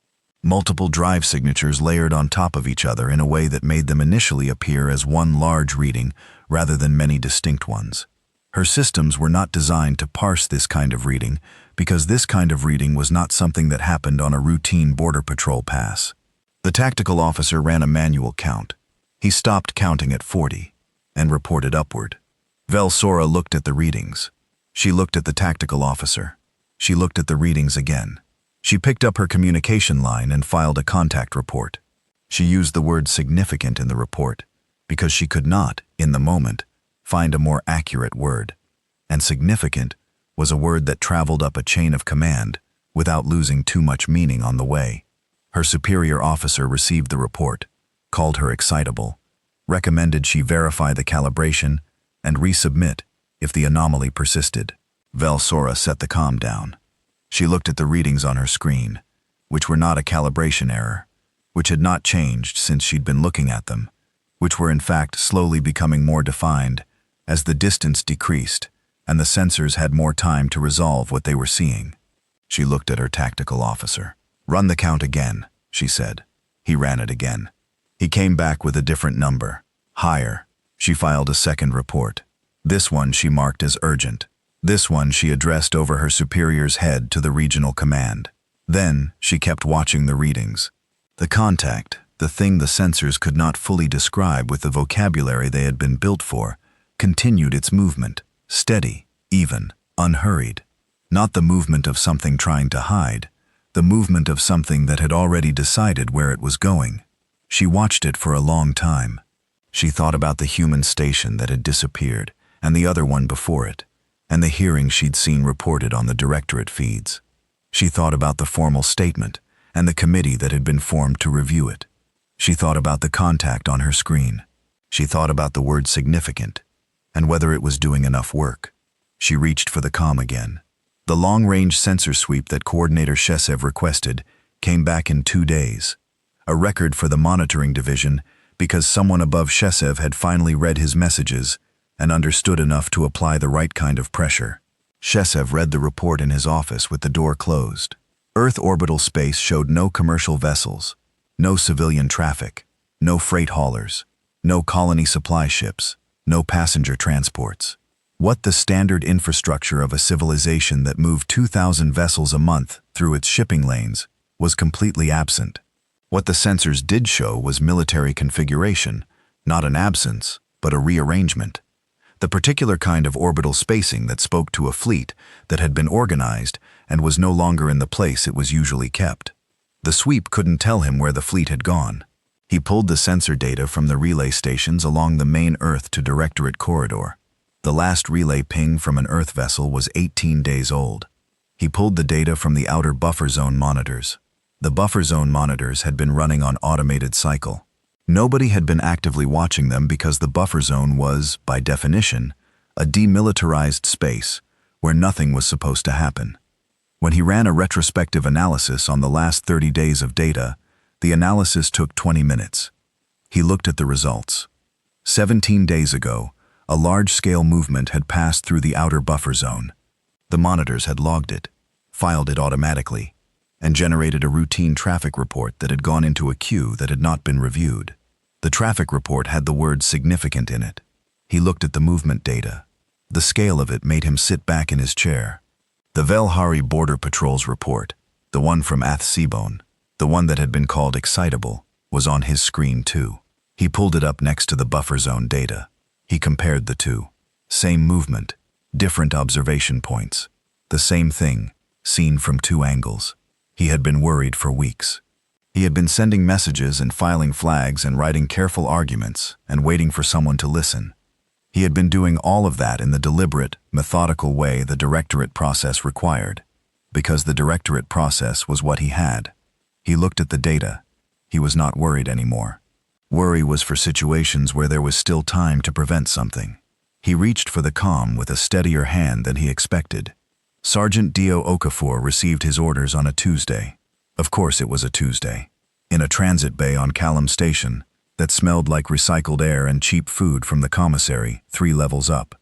Multiple drive signatures layered on top of each other in a way that made them initially appear as one large reading rather than many distinct ones. Her systems were not designed to parse this kind of reading because this kind of reading was not something that happened on a routine border patrol pass. The tactical officer ran a manual count. He stopped counting at 40 and reported upward. Velsora looked at the readings. She looked at the tactical officer. She looked at the readings again. She picked up her communication line and filed a contact report. She used the word significant in the report because she could not, in the moment, find a more accurate word. And significant was a word that traveled up a chain of command without losing too much meaning on the way. Her superior officer received the report, called her excitable, recommended she verify the calibration and resubmit if the anomaly persisted. Velsora set the comm down. She looked at the readings on her screen, which were not a calibration error, which had not changed since she'd been looking at them, which were in fact slowly becoming more defined as the distance decreased and the sensors had more time to resolve what they were seeing. She looked at her tactical officer. "Run the count again," she said. He ran it again. He came back with a different number, higher. She filed a second report. This one she marked as urgent. This one she addressed over her superior's head to the regional command. Then she kept watching the readings. The contact, the thing the sensors could not fully describe with the vocabulary they had been built for, continued its movement, steady, even, unhurried. Not the movement of something trying to hide, the movement of something that had already decided where it was going. She watched it for a long time. She thought about the human station that had disappeared and the other one before it, and the hearings she'd seen reported on the directorate feeds. She thought about the formal statement and the committee that had been formed to review it. She thought about the contact on her screen. She thought about the word significant and whether it was doing enough work. She reached for the comm again. The long-range sensor sweep that Coordinator Shesev requested came back in 2 days, a record for the monitoring division because someone above Shesev had finally read his messages and understood enough to apply the right kind of pressure. Shesev read the report in his office with the door closed. Earth orbital space showed no commercial vessels, no civilian traffic, no freight haulers, no colony supply ships, no passenger transports. What the standard infrastructure of a civilization that moved 2,000 vessels a month through its shipping lanes was completely absent. What the sensors did show was military configuration, not an absence, but a rearrangement. The particular kind of orbital spacing that spoke to a fleet that had been organized and was no longer in the place it was usually kept. The sweep couldn't tell him where the fleet had gone. He pulled the sensor data from the relay stations along the main Earth to Directorate corridor. The last relay ping from an Earth vessel was 18 days old. He pulled the data from the outer buffer zone monitors. The buffer zone monitors had been running on automated cycle. Nobody had been actively watching them because the buffer zone was, by definition, a demilitarized space where nothing was supposed to happen. When he ran a retrospective analysis on the last 30 days of data, the analysis took 20 minutes. He looked at the results. 17 days ago, a large-scale movement had passed through the outer buffer zone. The monitors had logged it, filed it automatically. and generated a routine traffic report that had gone into a queue that had not been reviewed. The traffic report had the word significant in it. He looked at the movement data. The scale of it made him sit back in his chair. The Velhari Border Patrol's report, the one from Athsebone, the one that had been called excitable, was on his screen too. He pulled it up next to the buffer zone data. He compared the two. Same movement, different observation points. The same thing, seen from two angles. He had been worried for weeks. He had been sending messages and filing flags and writing careful arguments and waiting for someone to listen. He had been doing all of that in the deliberate, methodical way the directorate process required, because the directorate process was what he had. He looked at the data. He was not worried anymore. Worry was for situations where there was still time to prevent something. He reached for the comm with a steadier hand than he expected. Sergeant Dio Okafor received his orders on a Tuesday. Of course it was a Tuesday. In a transit bay on Callum Station that smelled like recycled air and cheap food from the commissary 3 levels up.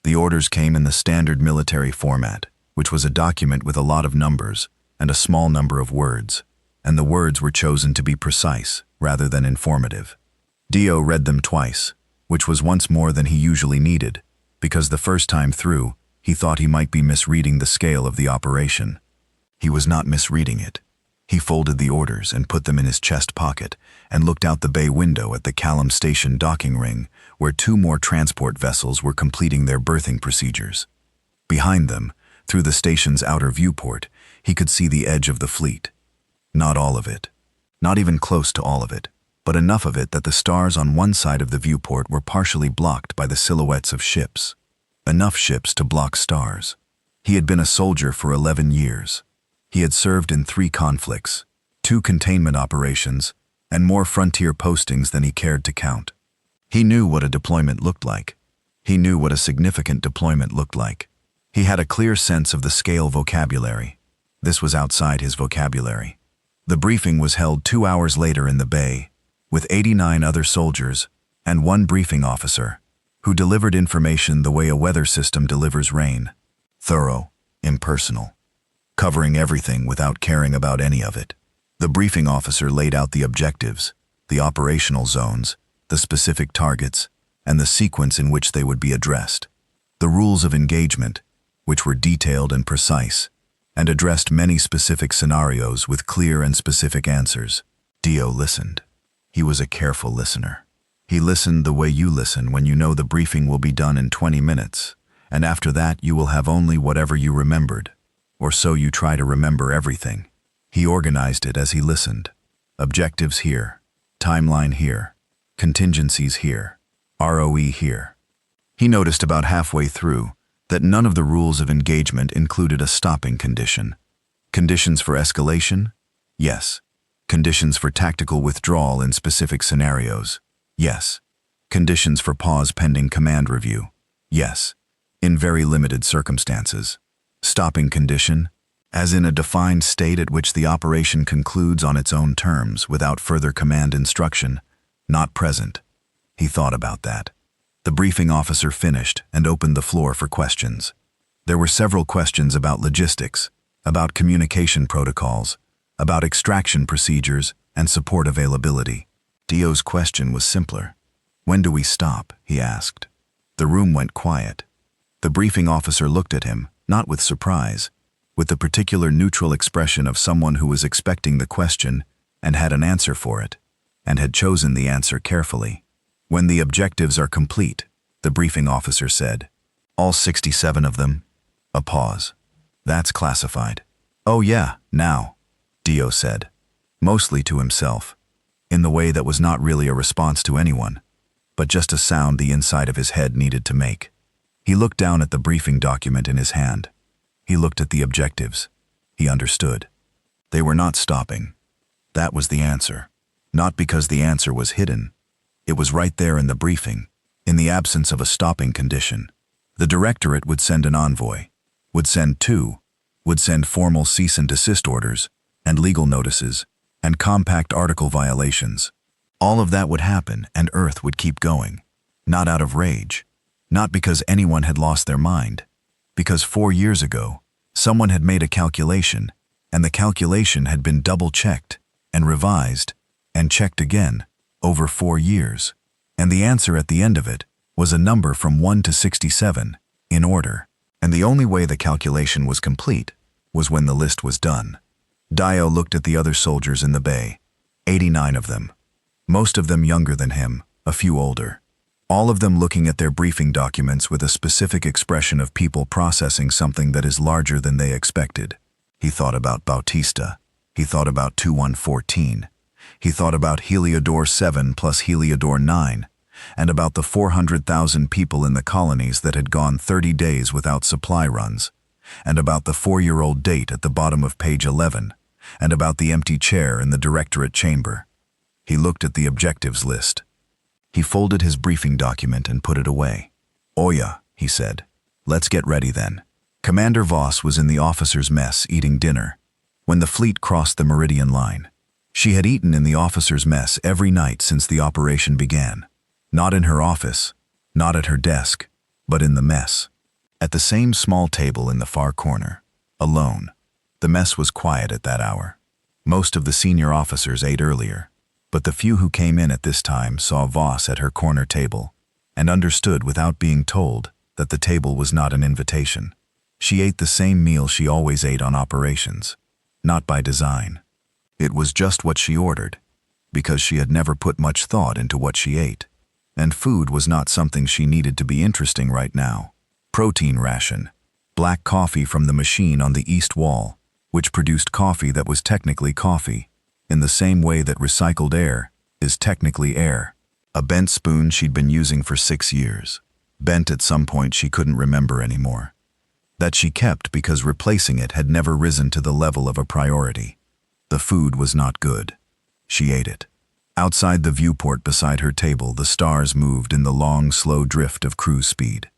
The orders came in the standard military format, which was a document with a lot of numbers and a small number of words, and the words were chosen to be precise rather than informative. Dio read them twice, which was once more than he usually needed, because the first time through, he thought he might be misreading the scale of the operation. He was not misreading it. He folded the orders and put them in his chest pocket and looked out the bay window at the Callum Station docking ring, where 2 more transport vessels were completing their berthing procedures. Behind them, through the station's outer viewport, he could see the edge of the fleet. Not all of it. Not even close to all of it, but enough of it that the stars on one side of the viewport were partially blocked by the silhouettes of ships. Enough ships to block stars. He had been a soldier for 11 years. He had served in 3 conflicts, 2 containment operations, and more frontier postings than he cared to count. He knew what a deployment looked like. He knew what a significant deployment looked like. He had a clear sense of the scale vocabulary. This was outside his vocabulary. The briefing was held 2 hours later in the bay, with 89 other soldiers and 1 briefing officer, who delivered information the way a weather system delivers rain. Thorough, impersonal, covering everything without caring about any of it. The briefing officer laid out the objectives, the operational zones, the specific targets, and the sequence in which they would be addressed. The rules of engagement, which were detailed and precise, and addressed many specific scenarios with clear and specific answers. Dio listened. He was a careful listener. He listened the way you listen when you know the briefing will be done in 20 minutes, and after that you will have only whatever you remembered, or so you try to remember everything. He organized it as he listened. Objectives here, timeline here, contingencies here, ROE here. He noticed about halfway through that none of the rules of engagement included a stopping condition. Conditions for escalation? Yes. Conditions for tactical withdrawal in specific scenarios? Yes. Conditions for pause pending command review? Yes. In very limited circumstances. Stopping condition? As in a defined state at which the operation concludes on its own terms without further command instruction? Not present. He thought about that. The briefing officer finished and opened the floor for questions. There were several questions about logistics, about communication protocols, about extraction procedures and support availability. Dio's question was simpler. "When do we stop?" he asked. The room went quiet. The briefing officer looked at him, not with surprise, with the particular neutral expression of someone who was expecting the question and had an answer for it, and had chosen the answer carefully. "When the objectives are complete," the briefing officer said. "All 67 of them?" A pause. "That's classified." "Oh yeah, now," Dio said, mostly to himself, in the way that was not really a response to anyone, but just a sound the inside of his head needed to make. He looked down at the briefing document in his hand. He looked at the objectives. He understood. They were not stopping. That was the answer. Not because the answer was hidden. It was right there in the briefing, in the absence of a stopping condition. The directorate would send an envoy, would send 2, would send formal cease and desist orders, and legal notices, and compact article violations. All of that would happen, and Earth would keep going. Not out of rage. Not because anyone had lost their mind. Because 4 years ago, someone had made a calculation, and the calculation had been double-checked, and revised, and checked again, over 4 years. And the answer at the end of it was a number from 1 to 67, in order. And the only way the calculation was complete was when the list was done. Dio looked at the other soldiers in the bay, 89 of them, most of them younger than him, a few older. All of them looking at their briefing documents with a specific expression of people processing something that is larger than they expected. He thought about Bautista. He thought about 2114. He thought about Heliodor 7 plus Heliodor 9, and about the 400,000 people in the colonies that had gone 30 days without supply runs, and about the 4-year-old date at the bottom of page 11, and about the empty chair in the directorate chamber. He looked at the objectives list. He folded his briefing document and put it away. "Oya," he said. "Let's get ready then." Commander Voss was in the officers' mess eating dinner when the fleet crossed the meridian line. She had eaten in the officers' mess every night since the operation began. Not in her office, not at her desk, but in the mess. At the same small table in the far corner, alone. The mess was quiet at that hour. Most of the senior officers ate earlier, but the few who came in at this time saw Voss at her corner table and understood without being told that the table was not an invitation. She ate the same meal she always ate on operations, not by design. It was just what she ordered, because she had never put much thought into what she ate, and food was not something she needed to be interesting right now. Protein ration, black coffee from the machine on the east wall, which produced coffee that was technically coffee, in the same way that recycled air is technically air. A bent spoon she'd been using for 6 years, bent at some point she couldn't remember anymore, that she kept because replacing it had never risen to the level of a priority. The food was not good. She ate it. Outside the viewport beside her table, the stars moved in the long, slow drift of cruise speed.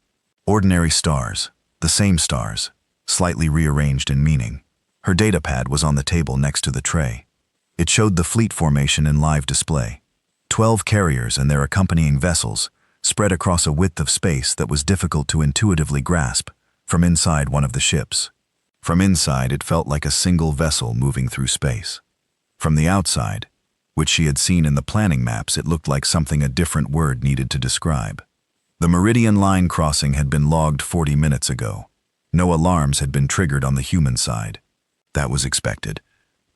Ordinary stars, the same stars, slightly rearranged in meaning. Her datapad was on the table next to the tray. It showed the fleet formation in live display. 12 carriers and their accompanying vessels spread across a width of space that was difficult to intuitively grasp from inside one of the ships. From inside, it felt like a single vessel moving through space. From the outside, which she had seen in the planning maps, it looked like something a different word needed to describe. The Meridian line crossing had been logged 40 minutes ago. No alarms had been triggered on the human side. That was expected.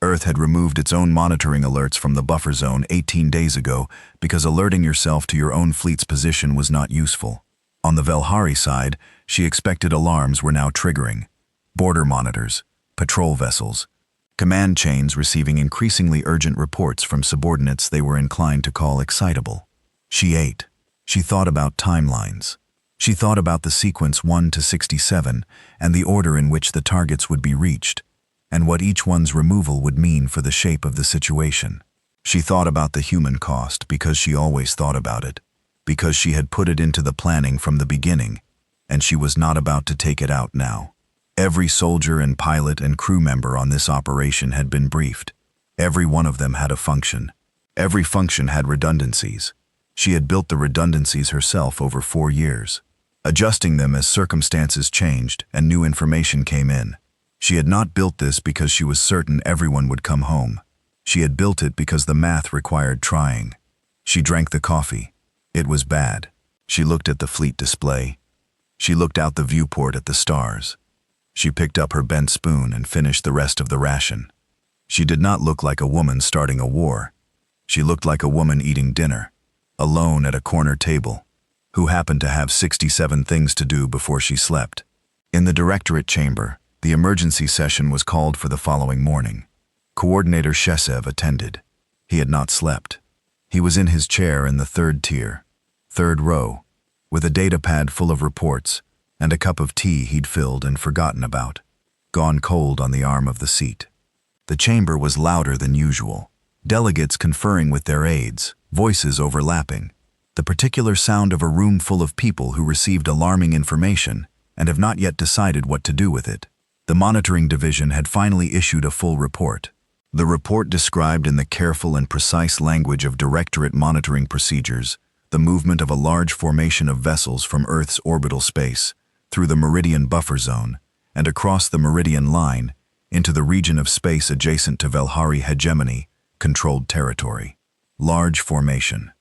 Earth had removed its own monitoring alerts from the buffer zone 18 days ago because alerting yourself to your own fleet's position was not useful. On the Velhari side, she expected alarms were now triggering. Border monitors, patrol vessels, command chains receiving increasingly urgent reports from subordinates they were inclined to call excitable. She ate. She thought about timelines. She thought about the sequence 1 to 67 and the order in which the targets would be reached, and what each one's removal would mean for the shape of the situation. She thought about the human cost because she always thought about it, because she had put it into the planning from the beginning, and she was not about to take it out now. Every soldier and pilot and crew member on this operation had been briefed. Every one of them had a function. Every function had redundancies. She had built the redundancies herself over 4 years, adjusting them as circumstances changed and new information came in. She had not built this because she was certain everyone would come home. She had built it because the math required trying. She drank the coffee. It was bad. She looked at the fleet display. She looked out the viewport at the stars. She picked up her bent spoon and finished the rest of the ration. She did not look like a woman starting a war. She looked like a woman eating dinner, alone at a corner table, who happened to have 67 things to do before she slept. In the directorate chamber, the emergency session was called for the following morning. Coordinator Shesev attended. He had not slept. He was in his chair in the 3rd tier, 3rd row, with a data pad full of reports and a cup of tea he'd filled and forgotten about, gone cold on the arm of the seat. The chamber was louder than usual. Delegates conferring with their aides, voices overlapping. The particular sound of a room full of people who received alarming information and have not yet decided what to do with it. The monitoring division had finally issued a full report. The report described in the careful and precise language of directorate monitoring procedures the movement of a large formation of vessels from Earth's orbital space through the Meridian buffer zone and across the Meridian line into the region of space adjacent to Velhari hegemony, controlled territory. Large formation.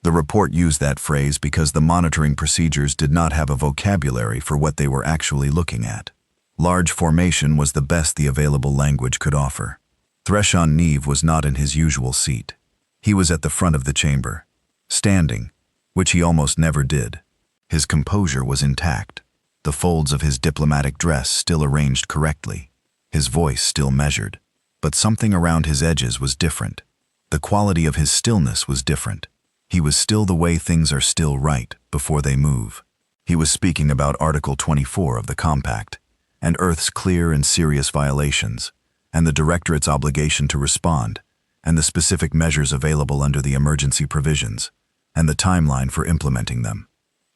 The report used that phrase because the monitoring procedures did not have a vocabulary for what they were actually looking at. Large formation was the best the available language could offer. Threshan Neve was not in his usual seat. He was at the front of the chamber, standing, which he almost never did. His composure was intact, the folds of his diplomatic dress still arranged correctly, his voice still measured, but something around his edges was different. The quality of his stillness was different. He was still the way things are still right before they move. He was speaking about Article 24 of the Compact, and Earth's clear and serious violations, and the Directorate's obligation to respond, and the specific measures available under the emergency provisions, and the timeline for implementing them.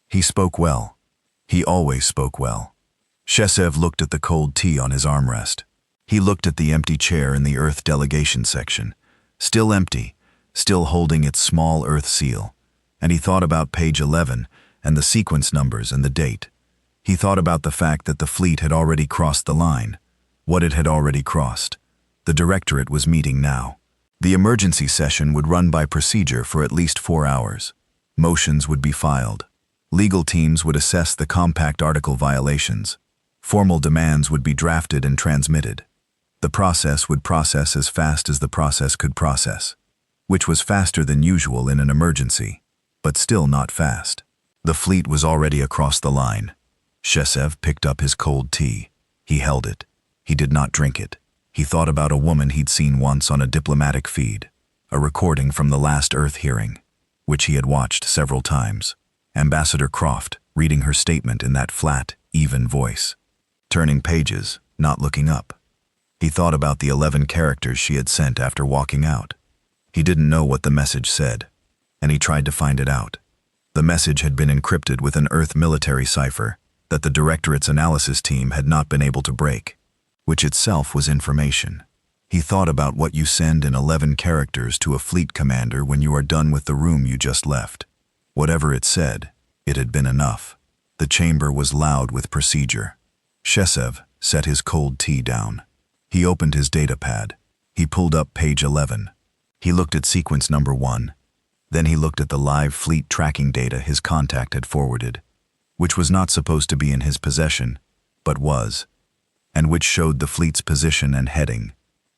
He spoke well. He always spoke well. Shesev looked at the cold tea on his armrest. He looked at the empty chair in the Earth delegation section, still empty, still holding its small Earth seal, and he thought about page 11 and the sequence numbers and the date. He thought about the fact that the fleet had already crossed the line, what it had already crossed. The Directorate was meeting now. The emergency session would run by procedure for at least 4 hours. Motions would be filed. Legal teams would assess the Compact Article violations. Formal demands would be drafted and transmitted. The process would process as fast as the process could process, which was faster than usual in an emergency, but still not fast. The fleet was already across the line. Shesev picked up his cold tea. He held it. He did not drink it. He thought about a woman he'd seen once on a diplomatic feed, a recording from the last Earth hearing, which he had watched several times. Ambassador Croft reading her statement in that flat, even voice. Turning pages, not looking up. He thought about the 11 characters she had sent after walking out. He didn't know what the message said, and he tried to find it out. The message had been encrypted with an Earth military cipher that the Directorate's analysis team had not been able to break, which itself was information. He thought about what you send in 11 characters to a fleet commander when you are done with the room you just left. Whatever it said, it had been enough. The chamber was loud with procedure. Shesev set his cold tea down. He opened his datapad. He pulled up page 11. He looked at sequence number 1. Then he looked at the live fleet tracking data his contact had forwarded, which was not supposed to be in his possession, but was, and which showed the fleet's position and heading.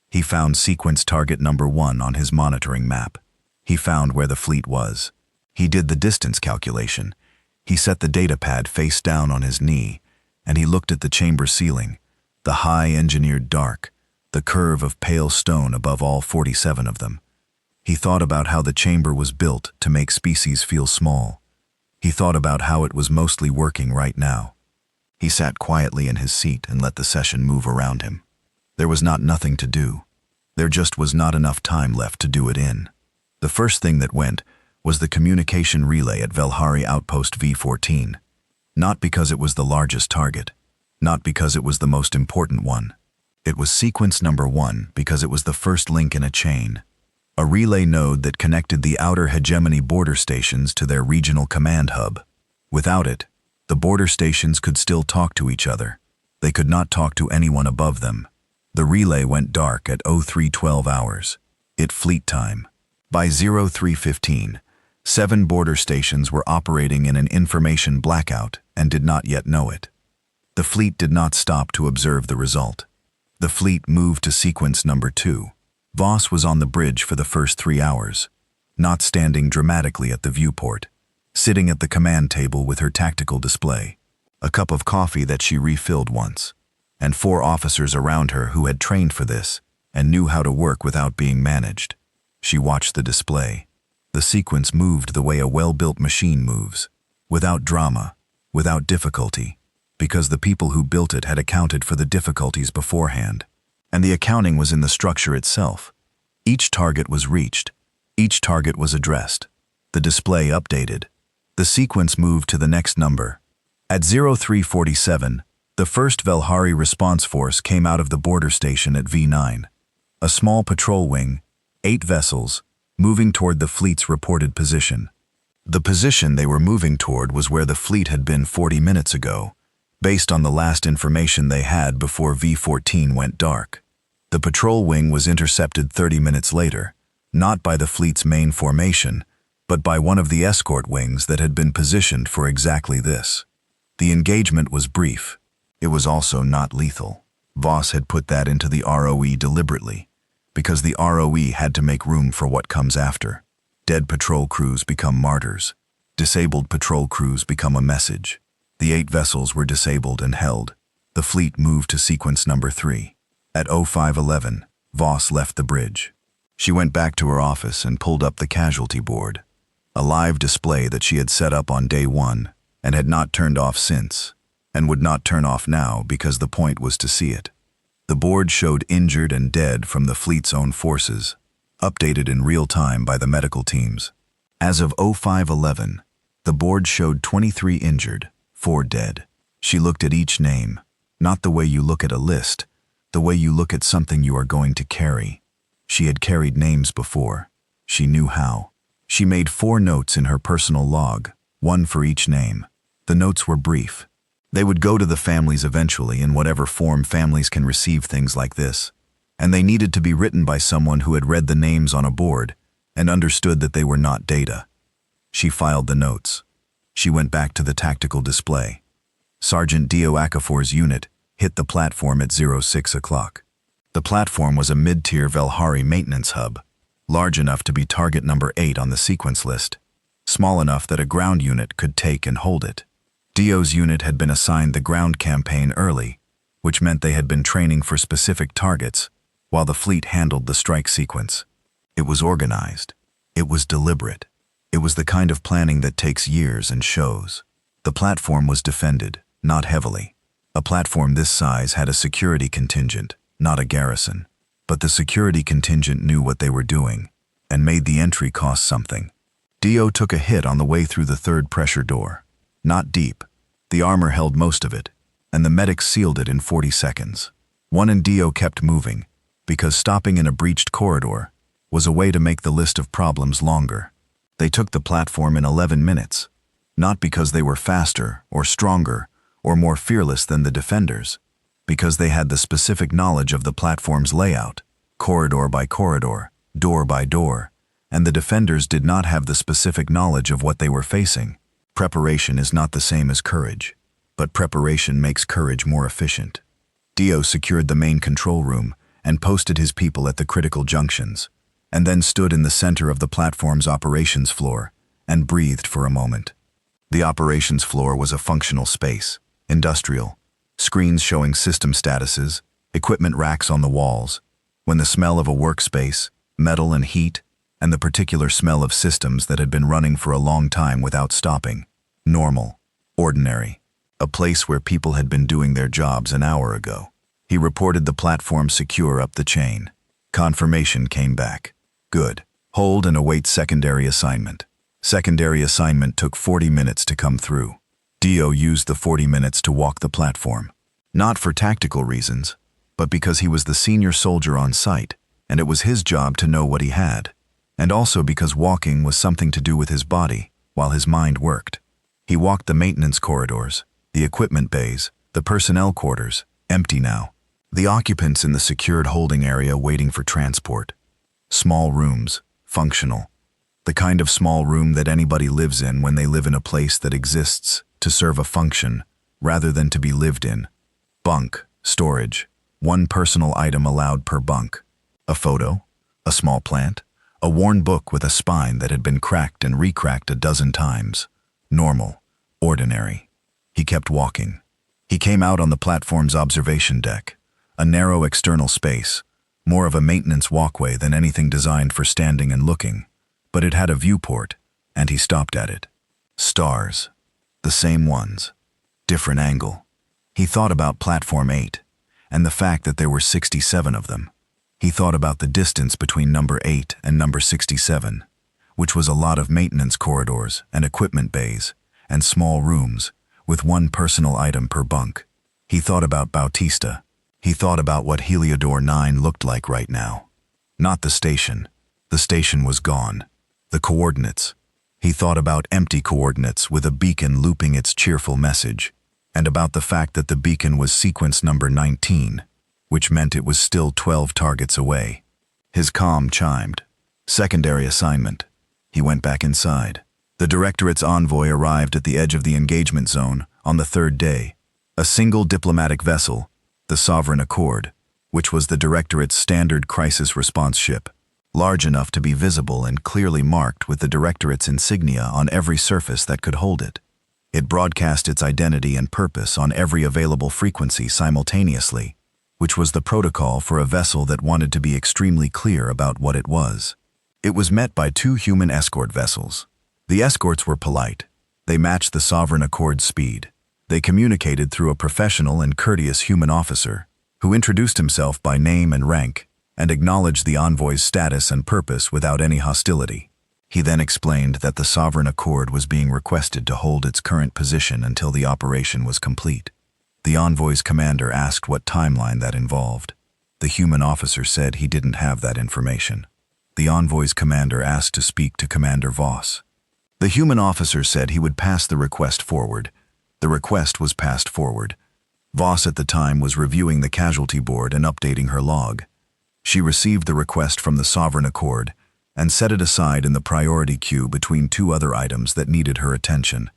He found sequence target number 1 on his monitoring map. He found where the fleet was. He did the distance calculation. He set the datapad face down on his knee, and he looked at the chamber ceiling, the high engineered dark, the curve of pale stone above all 47 of them. He thought about how the chamber was built to make species feel small. He thought about how it was mostly working right now. He sat quietly in his seat and let the session move around him. There was nothing to do. There just was not enough time left to do it in. The first thing that went was the communication relay at Velhari Outpost V14. Not because it was the largest target, not because it was the most important one. It was sequence number 1 because it was the first link in a chain. A relay node that connected the outer hegemony border stations to their regional command hub. Without it, the border stations could still talk to each other. They could not talk to anyone above them. The relay went dark at 0312 hours. It fleet time. By 0315, 7 border stations were operating in an information blackout and did not yet know it. The fleet did not stop to observe the result. The fleet moved to sequence number 2. Voss was on the bridge for the first 3 hours, not standing dramatically at the viewport, sitting at the command table with her tactical display, a cup of coffee that she refilled once, and 4 officers around her who had trained for this and knew how to work without being managed. She watched the display. The sequence moved the way a well-built machine moves, without drama, without difficulty, because the people who built it had accounted for the difficulties beforehand. And the accounting was in the structure itself. Each target was reached. Each target was addressed. The display updated. The sequence moved to the next number. At 0347, the first Velhari response force came out of the border station at V9. A small patrol wing, 8 vessels, moving toward the fleet's reported position. The position they were moving toward was where the fleet had been 40 minutes ago, based on the last information they had before V14 went dark. The patrol wing was intercepted 30 minutes later, not by the fleet's main formation, but by one of the escort wings that had been positioned for exactly this. The engagement was brief. It was also not lethal. Voss had put that into the ROE deliberately, because the ROE had to make room for what comes after. Dead patrol crews become martyrs. Disabled patrol crews become a message. The 8 vessels were disabled and held. The fleet moved to sequence number 3. At 05:11, Voss left the bridge. She went back to her office and pulled up the casualty board, a live display that she had set up on day 1 and had not turned off since, and would not turn off now because the point was to see it. The board showed injured and dead from the fleet's own forces, updated in real time by the medical teams. As of 05:11, the board showed 23 injured, 4 dead. She looked at each name, not the way you look at a list, the way you look at something you are going to carry. She had carried names before. She knew how. She made 4 notes in her personal log, 1 for each name. The notes were brief. They would go to the families eventually in whatever form families can receive things like this, and they needed to be written by someone who had read the names on a board and understood that they were not data. She filed the notes. She went back to the tactical display. Sergeant Dio Akafor's unit hit the platform at 06 o'clock. The platform was a mid-tier Velhari maintenance hub, large enough to be target number 8 on the sequence list, small enough that a ground unit could take and hold it. Dio's unit had been assigned the ground campaign early, which meant they had been training for specific targets, while the fleet handled the strike sequence. It was organized. It was deliberate. It was the kind of planning that takes years and shows. The platform was defended, not heavily. A platform this size had a security contingent, not a garrison. But the security contingent knew what they were doing, and made the entry cost something. Dio took a hit on the way through the 3rd pressure door. Not deep. The armor held most of it, and the medics sealed it in 40 seconds. One and Dio kept moving, because stopping in a breached corridor was a way to make the list of problems longer. They took the platform in 11 minutes, not because they were faster or stronger or more fearless than the defenders, because they had the specific knowledge of the platform's layout, corridor by corridor, door by door, and the defenders did not have the specific knowledge of what they were facing. Preparation is not the same as courage, but preparation makes courage more efficient. Dio secured the main control room and posted his people at the critical junctions, and then stood in the center of the platform's operations floor and breathed for a moment. The operations floor was a functional space, industrial, screens showing system statuses, equipment racks on the walls. When the smell of a workspace, metal and heat, and the particular smell of systems that had been running for a long time without stopping. Normal, ordinary, a place where people had been doing their jobs an hour ago. He reported the platform secure up the chain. Confirmation came back. Good. Hold and await secondary assignment. Secondary assignment took 40 minutes to come through. Dio used the 40 minutes to walk the platform. Not for tactical reasons, but because he was the senior soldier on site, and it was his job to know what he had. And also because walking was something to do with his body, while his mind worked. He walked the maintenance corridors, the equipment bays, the personnel quarters, empty now. The occupants in the secured holding area waiting for transport. Small rooms, functional. The kind of small room that anybody lives in when they live in a place that exists to serve a function, rather than to be lived in. Bunk, storage, 1 personal item allowed per bunk. A photo, a small plant, a worn book with a spine that had been cracked and recracked a dozen times. Normal, ordinary. He kept walking. He came out on the platform's observation deck, a narrow external space, more of a maintenance walkway than anything designed for standing and looking, but it had a viewport, and he stopped at it. Stars. The same ones. Different angle. He thought about Platform 8, and the fact that there were 67 of them. He thought about the distance between number 8 and number 67, which was a lot of maintenance corridors and equipment bays and small rooms with 1 personal item per bunk. He thought about Bautista. He thought about what Heliodor 9 looked like right now. Not the station. The station was gone. The coordinates. He thought about empty coordinates with a beacon looping its cheerful message, and about the fact that the beacon was sequence number 19. which meant it was still 12 targets away. His comm chimed. Secondary assignment. He went back inside. The Directorate's envoy arrived at the edge of the engagement zone on the third day. A single diplomatic vessel, the Sovereign Accord, which was the Directorate's standard crisis response ship, large enough to be visible and clearly marked with the Directorate's insignia on every surface that could hold it. It broadcast its identity and purpose on every available frequency simultaneously, which was the protocol for a vessel that wanted to be extremely clear about what it was. It was met by 2 human escort vessels. The escorts were polite. They matched the Sovereign Accord's speed. They communicated through a professional and courteous human officer, who introduced himself by name and rank, and acknowledged the envoy's status and purpose without any hostility. He then explained that the Sovereign Accord was being requested to hold its current position until the operation was complete. The envoy's commander asked what timeline that involved. The human officer said he didn't have that information. The envoy's commander asked to speak to Commander Voss. The human officer said he would pass the request forward. The request was passed forward. Voss at the time was reviewing the casualty board and updating her log. She received the request from the Sovereign Accord and set it aside in the priority queue between 2 other items that needed her attention.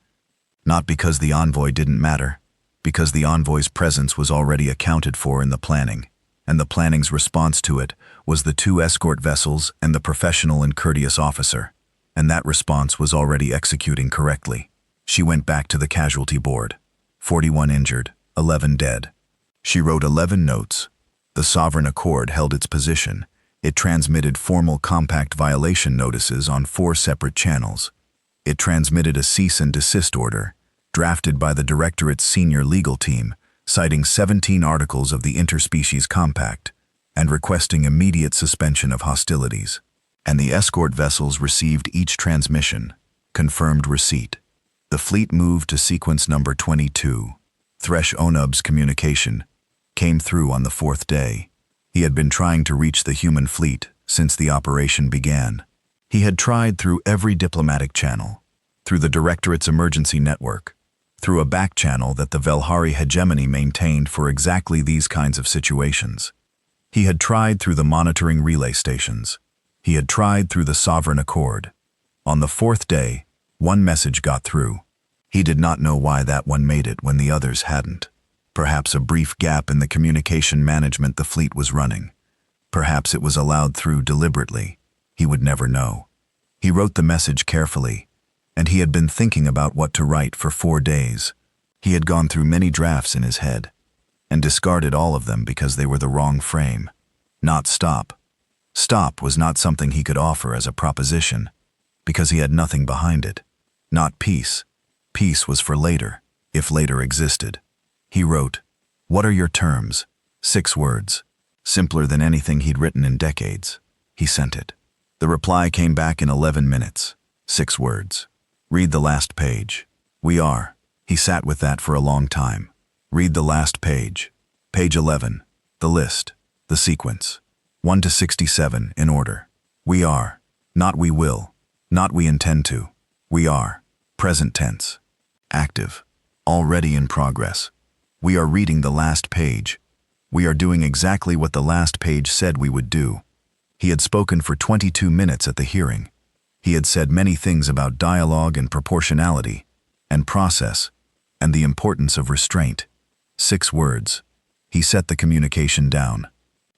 Not because the envoy didn't matter, because the envoy's presence was already accounted for in the planning, and the planning's response to it was the 2 escort vessels and the professional and courteous officer, and that response was already executing correctly. She went back to the casualty board. 41 injured, 11 dead. She wrote 11 notes. The Sovereign Accord held its position. It transmitted formal compact violation notices on 4 separate channels. It transmitted a cease and desist order, drafted by the Directorate's senior legal team, citing 17 articles of the Interspecies Compact, and requesting immediate suspension of hostilities. And the escort vessels received each transmission, confirmed receipt. The fleet moved to sequence number 22. Thresh Onub's communication came through on the 4th day. He had been trying to reach the human fleet since the operation began. He had tried through every diplomatic channel, through the Directorate's emergency network, through a back channel that the Velhari hegemony maintained for exactly these kinds of situations. He had tried through the monitoring relay stations. He had tried through the Sovereign Accord. On the 4th day, one message got through. He did not know why that one made it when the others hadn't. Perhaps a brief gap in the communication management the fleet was running. Perhaps it was allowed through deliberately. He would never know. He wrote the message carefully, and he had been thinking about what to write for 4 days. He had gone through many drafts in his head, and discarded all of them because they were the wrong frame. Not stop. Stop was not something he could offer as a proposition, because he had nothing behind it. Not peace. Peace was for later, if later existed. He wrote, "What are your terms?" 6 words. Simpler than anything he'd written in decades. He sent it. The reply came back in 11 minutes. 6 words. Read the last page. We are. He sat with that for a long time. Read the last page. Page 11. The list. The sequence. 1 to 67 in order. We are. Not we will. Not we intend to. We are. Present tense. Active. Already in progress. We are reading the last page. We are doing exactly what the last page said we would do. He had spoken for 22 minutes at the hearing. He had said many things about dialogue and proportionality, and process, and the importance of restraint. 6 words. He set the communication down.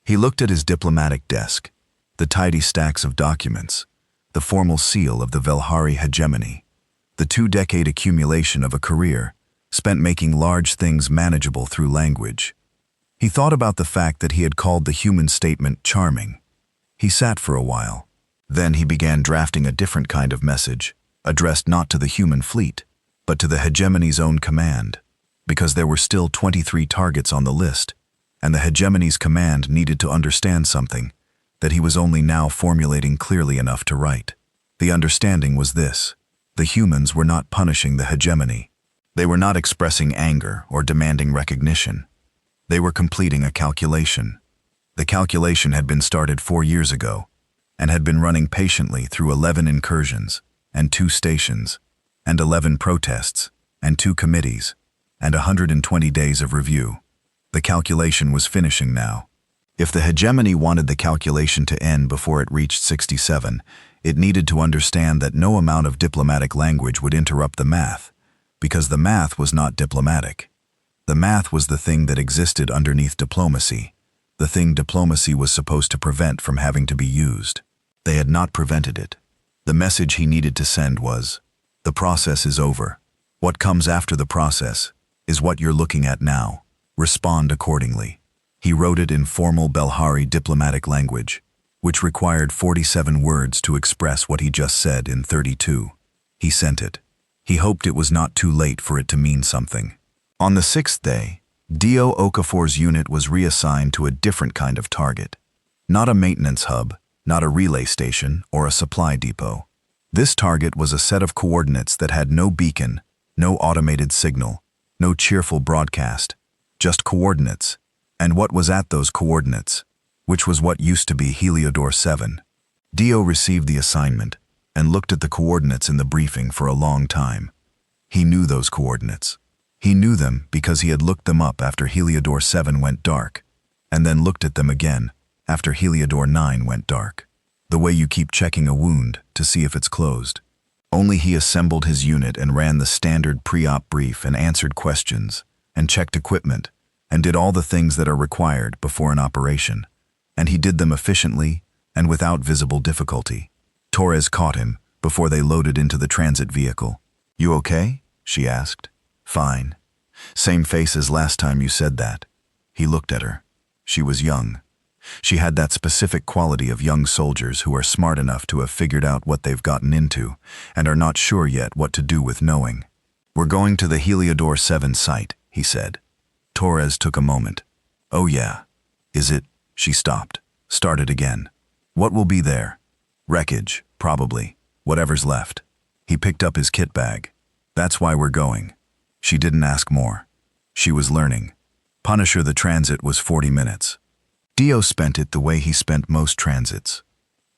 He looked at his diplomatic desk, the tidy stacks of documents, the formal seal of the Velhari hegemony, the 2-decade accumulation of a career spent making large things manageable through language. He thought about the fact that he had called the human statement charming. He sat for a while. Then he began drafting a different kind of message, addressed not to the human fleet, but to the hegemony's own command, because there were still 23 targets on the list, and the hegemony's command needed to understand something that he was only now formulating clearly enough to write. The understanding was this: the humans were not punishing the hegemony. They were not expressing anger or demanding recognition. They were completing a calculation. The calculation had been started 4 years ago, and had been running patiently through 11 incursions, and 2 stations, and 11 protests, and 2 committees, and 120 days of review. The calculation was finishing now. If the hegemony wanted the calculation to end before it reached 67, it needed to understand that no amount of diplomatic language would interrupt the math, because the math was not diplomatic. The math was the thing that existed underneath diplomacy, the thing diplomacy was supposed to prevent from having to be used. They had not prevented it. The message he needed to send was, the process is over. What comes after the process is what you're looking at now. Respond accordingly. He wrote it in formal Belhari diplomatic language, which required 47 words to express what he just said in 32. He sent it. He hoped it was not too late for it to mean something. On the 6th day, Dio Okafor's unit was reassigned to a different kind of target. Not a maintenance hub, not a relay station, or a supply depot. This target was a set of coordinates that had no beacon, no automated signal, no cheerful broadcast, just coordinates, and what was at those coordinates, which was what used to be Heliodor 7. Dio received the assignment and looked at the coordinates in the briefing for a long time. He knew those coordinates. He knew them because he had looked them up after Heliodor 7 went dark, and then looked at them again after Heliodor 9 went dark. The way you keep checking a wound to see if it's closed. Only he assembled his unit and ran the standard pre-op brief and answered questions, and checked equipment, and did all the things that are required before an operation. And he did them efficiently and without visible difficulty. Torres caught him before they loaded into the transit vehicle. "You okay?" she asked. "Fine. Same face as last time you said that." He looked at her. She was young. She had that specific quality of young soldiers who are smart enough to have figured out what they've gotten into and are not sure yet what to do with knowing. "We're going to the Heliodor 7 site," he said. Torres took a moment. "Oh yeah. Is it?" She stopped. Started again. "What will be there?" "Wreckage, probably. Whatever's left." He picked up his kit bag. "That's why we're going." She didn't ask more. She was learning. Punisher the transit was 40 minutes. Dio spent it the way he spent most transits.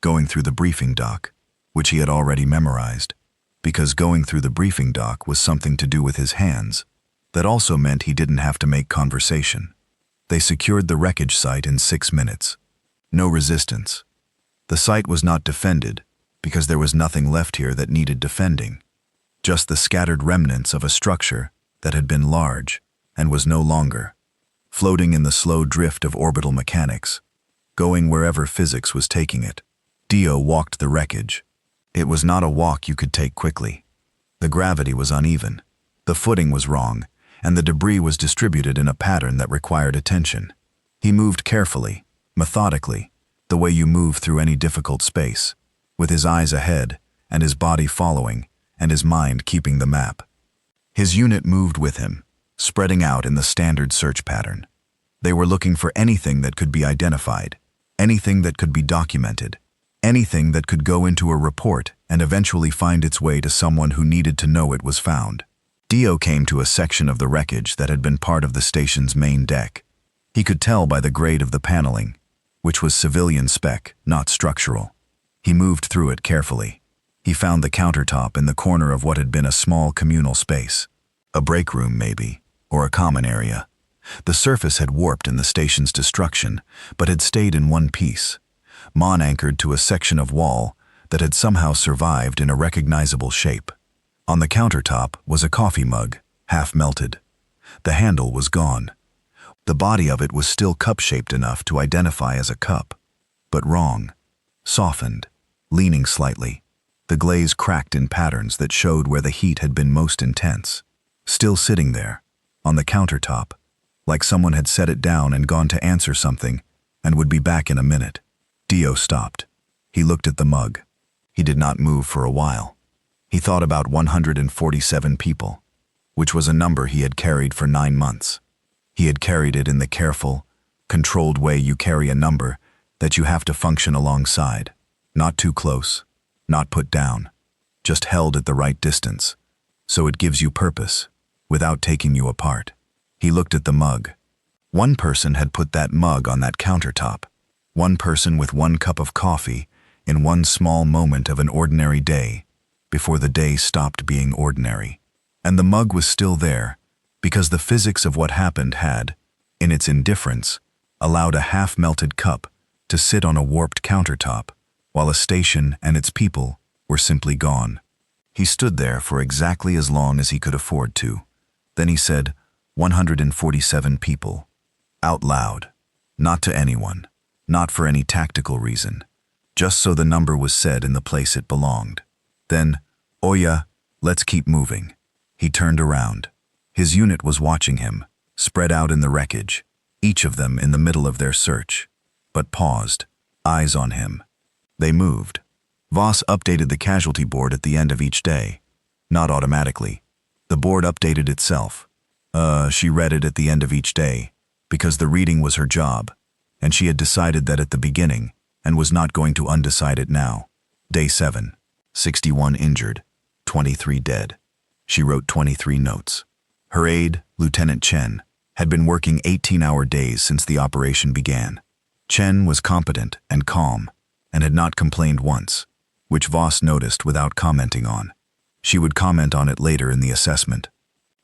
Going through the briefing doc, which he had already memorized, because going through the briefing doc was something to do with his hands. That also meant he didn't have to make conversation. They secured the wreckage site in 6 minutes. No resistance. The site was not defended because there was nothing left here that needed defending. Just the scattered remnants of a structure that had been large and was no longer, floating in the slow drift of orbital mechanics, going wherever physics was taking it. Dio walked the wreckage. It was not a walk you could take quickly. The gravity was uneven, the footing was wrong, and the debris was distributed in a pattern that required attention. He moved carefully, methodically, the way you move through any difficult space, with his eyes ahead and his body following and his mind keeping the map. His unit moved with him, spreading out in the standard search pattern. They were looking for anything that could be identified, anything that could be documented, anything that could go into a report and eventually find its way to someone who needed to know it was found. Dio came to a section of the wreckage that had been part of the station's main deck. He could tell by the grade of the paneling, which was civilian spec, not structural. He moved through it carefully. He found the countertop in the corner of what had been a small communal space. A break room, maybe, or a common area. The surface had warped in the station's destruction, but had stayed in one piece, mon-anchored to a section of wall that had somehow survived in a recognizable shape. On the countertop was a coffee mug, half melted. The handle was gone. The body of it was still cup-shaped enough to identify as a cup, but wrong. Softened, leaning slightly. The glaze cracked in patterns that showed where the heat had been most intense. Still sitting there, on the countertop, like someone had set it down and gone to answer something and would be back in a minute. Dio stopped. He looked at the mug. He did not move for a while. He thought about 147 people, which was a number he had carried for 9 months. He had carried it in the careful, controlled way you carry a number that you have to function alongside. Not too close, not put down, just held at the right distance, so it gives you purpose, without taking you apart. He looked at the mug. One person had put that mug on that countertop. One person with 1 cup of coffee in one small moment of an ordinary day, before the day stopped being ordinary. And the mug was still there, because the physics of what happened had, in its indifference, allowed a half-melted cup to sit on a warped countertop, while a station and its people were simply gone. He stood there for exactly as long as he could afford to. Then he said, 147 people. Out loud. Not to anyone. Not for any tactical reason. Just so the number was said in the place it belonged. Then, Oya, let's keep moving. He turned around. His unit was watching him, spread out in the wreckage, each of them in the middle of their search, but paused, eyes on him. They moved. Voss updated the casualty board at the end of each day. Not automatically. The board updated itself. She read it at the end of each day, because the reading was her job, and she had decided that at the beginning, and was not going to undecide it now. Day 7. 61 injured, 23 dead. She wrote 23 notes. Her aide, Lieutenant Chen, had been working 18-hour days since the operation began. Chen was competent and calm, and had not complained once, which Voss noticed without commenting on. She would comment on it later in the assessment.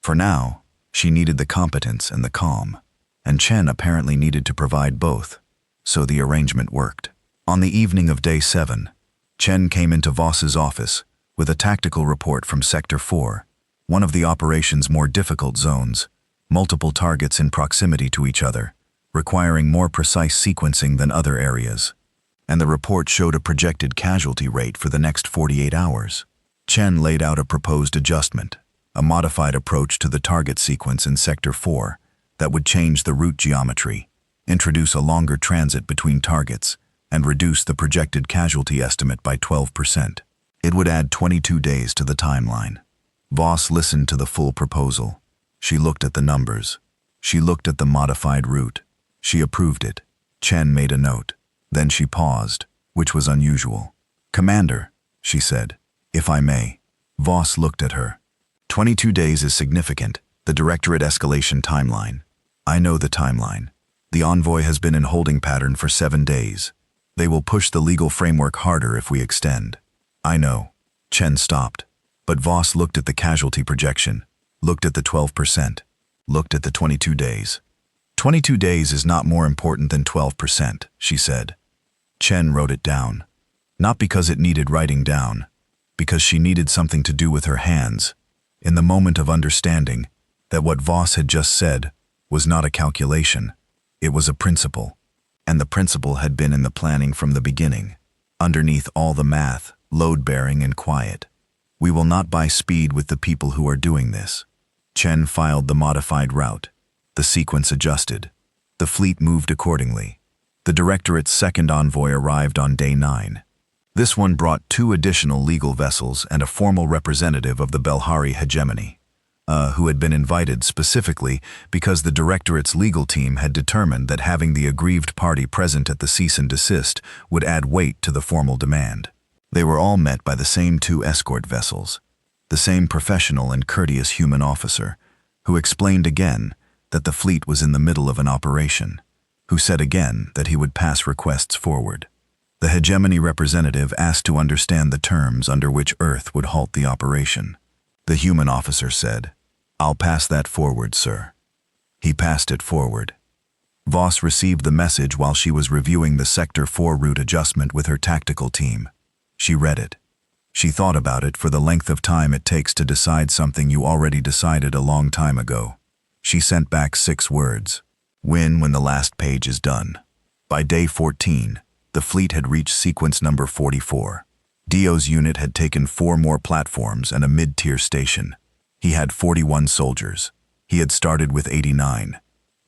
For now, she needed the competence and the calm, and Chen apparently needed to provide both, so the arrangement worked. On the evening of Day 7, Chen came into Voss's office with a tactical report from Sector 4, one of the operation's more difficult zones, multiple targets in proximity to each other, requiring more precise sequencing than other areas. And the report showed a projected casualty rate for the next 48 hours. Chen laid out a proposed adjustment, a modified approach to the target sequence in Sector 4 that would change the route geometry, introduce a longer transit between targets, and reduce the projected casualty estimate by 12%. It would add 22 days to the timeline. Voss listened to the full proposal. She looked at the numbers. She looked at the modified route. She approved it. Chen made a note. Then she paused, which was unusual. "Commander," she said, "if I may." Voss looked at her. 22 days is significant, the Directorate escalation timeline. I know the timeline. The envoy has been in holding pattern for 7 days. They will push the legal framework harder if we extend. I know. Chen stopped. But Voss looked at the casualty projection, looked at the 12%, looked at the 22 days. 22 days is not more important than 12%, she said. Chen wrote it down. Not because it needed writing down, because she needed something to do with her hands, in the moment of understanding that what Voss had just said was not a calculation, it was a principle. And the principle had been in the planning from the beginning, underneath all the math, load-bearing and quiet. We will not buy speed with the people who are doing this. Chen filed the modified route. The sequence adjusted. The fleet moved accordingly. The Directorate's second envoy arrived on Day 9. This one brought 2 additional legal vessels and a formal representative of the Belhari hegemony, who had been invited specifically because the Directorate's legal team had determined that having the aggrieved party present at the cease and desist would add weight to the formal demand. They were all met by the same 2 escort vessels, the same professional and courteous human officer, who explained again that the fleet was in the middle of an operation, who said again that he would pass requests forward. The hegemony representative asked to understand the terms under which Earth would halt the operation. The human officer said, "I'll pass that forward, sir." He passed it forward. Voss received the message while she was reviewing the Sector 4 route adjustment with her tactical team. She read it. She thought about it for the length of time it takes to decide something you already decided a long time ago. She sent back 6 words. Win when the last page is done. By Day 14, the fleet had reached sequence number 44. Dio's unit had taken 4 more platforms and a mid-tier station. He had 41 soldiers. He had started with 89.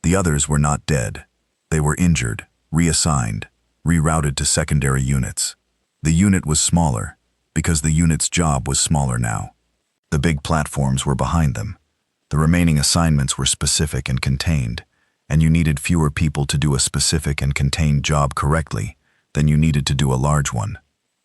The others were not dead. They were injured, reassigned, rerouted to secondary units. The unit was smaller, because the unit's job was smaller now. The big platforms were behind them. The remaining assignments were specific and contained, and you needed fewer people to do a specific and contained job correctly than you needed to do a large one.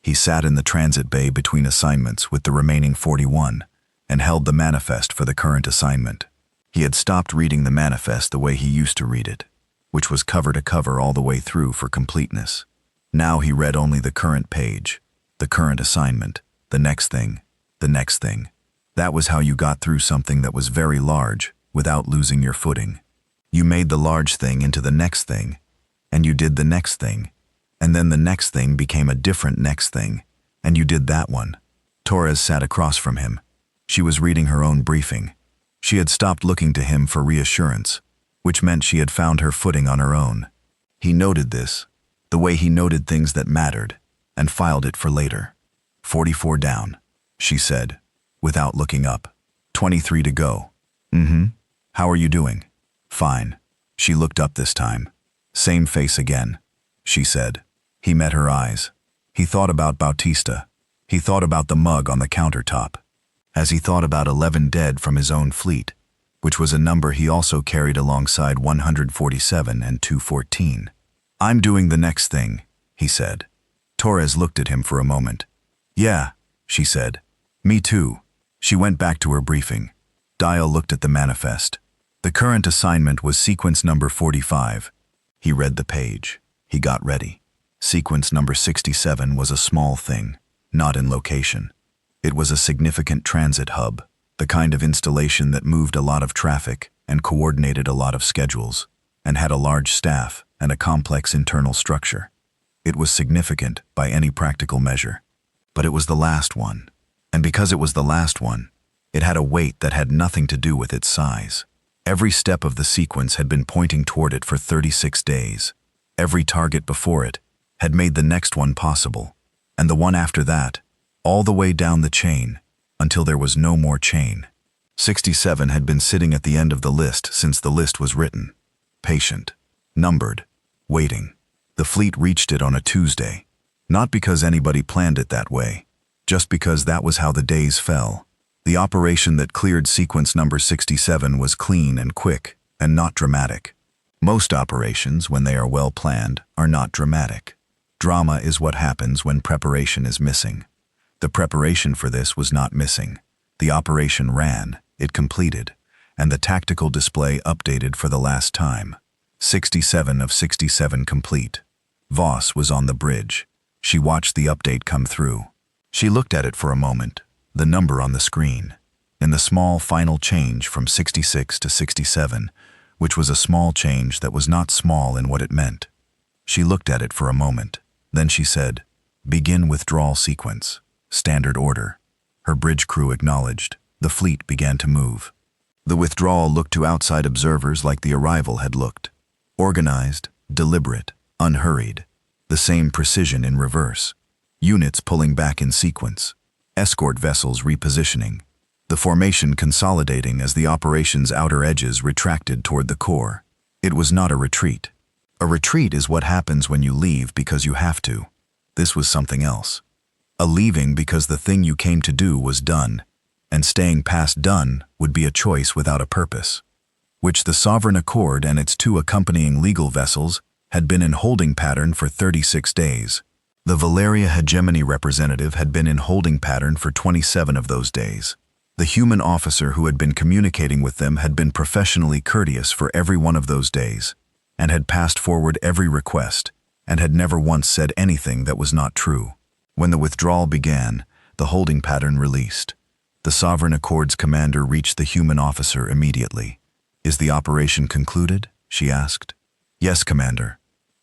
He sat in the transit bay between assignments with the remaining 41 and held the manifest for the current assignment. He had stopped reading the manifest the way he used to read it, which was cover to cover all the way through for completeness. Now he read only the current page, the current assignment, the next thing, the next thing. That was how you got through something that was very large without losing your footing. You made the large thing into the next thing, and you did the next thing, and then the next thing became a different next thing, and you did that one. Torres sat across from him. She was reading her own briefing. She had stopped looking to him for reassurance, which meant she had found her footing on her own. He noted this, the way he noted things that mattered, and filed it for later. 44 down, she said, without looking up. 23 to go. How are you doing? Fine. She looked up this time. Same face again, she said. He met her eyes. He thought about Bautista. He thought about the mug on the countertop. As he thought about 11 dead from his own fleet, which was a number he also carried alongside 147 and 214. I'm doing the next thing, he said. Torres looked at him for a moment. Yeah, she said. Me too. She went back to her briefing. Dial looked at the manifest. The current assignment was sequence number 45. He read the page. He got ready. Sequence number 67 was a small thing, not in location. It was a significant transit hub, the kind of installation that moved a lot of traffic and coordinated a lot of schedules, and had a large staff and a complex internal structure. It was significant by any practical measure. But it was the last one. And because it was the last one, it had a weight that had nothing to do with its size. Every step of the sequence had been pointing toward it for 36 days. Every target before it had made the next one possible, and the one after that, all the way down the chain, until there was no more chain. 67 had been sitting at the end of the list since the list was written. Patient. Numbered. Waiting. The fleet reached it on a Tuesday. Not because anybody planned it that way, just because that was how the days fell. The operation that cleared sequence number 67 was clean and quick, and not dramatic. Most operations, when they are well planned, are not dramatic. Drama is what happens when preparation is missing. The preparation for this was not missing. The operation ran, it completed, and the tactical display updated for the last time. 67 of 67 complete. Voss was on the bridge. She watched the update come through. She looked at it for a moment, the number on the screen, in the small final change from 66 to 67, which was a small change that was not small in what it meant. She looked at it for a moment. Then she said, "Begin withdrawal sequence. Standard order." Her bridge crew acknowledged. The fleet began to move. The withdrawal looked to outside observers like the arrival had looked. Organized, deliberate, unhurried. The same precision in reverse. Units pulling back in sequence. Escort vessels repositioning. The formation consolidating as the operation's outer edges retracted toward the core. It was not a retreat. A retreat is what happens when you leave because you have to. This was something else. A leaving because the thing you came to do was done, and staying past done would be a choice without a purpose, which the Sovereign Accord and its 2 accompanying legal vessels had been in holding pattern for 36 days. The Valeria hegemony representative had been in holding pattern for 27 of those days. The human officer who had been communicating with them had been professionally courteous for every one of those days, and had passed forward every request, and had never once said anything that was not true. When the withdrawal began, the holding pattern released. The Sovereign Accord's commander reached the human officer immediately. "Is the operation concluded?" she asked. "Yes, Commander.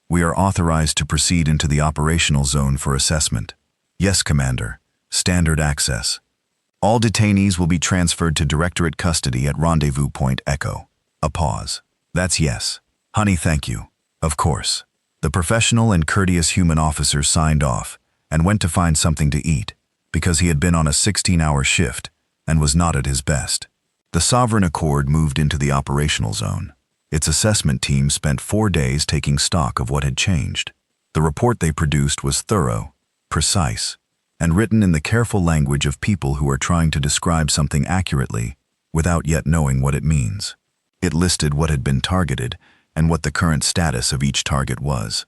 We are authorized to proceed into the operational zone for assessment." "Yes, Commander. Standard access. All detainees will be transferred to Directorate custody at Rendezvous Point Echo." A pause. "That's yes. Honey, thank you." "Of course." The professional and courteous human officer signed off and went to find something to eat, because he had been on a 16-hour shift and was not at his best. The Sovereign Accord moved into the operational zone. Its assessment team spent 4 days taking stock of what had changed. The report they produced was thorough, precise, and written in the careful language of people who are trying to describe something accurately without yet knowing what it means. It listed what had been targeted and what the current status of each target was.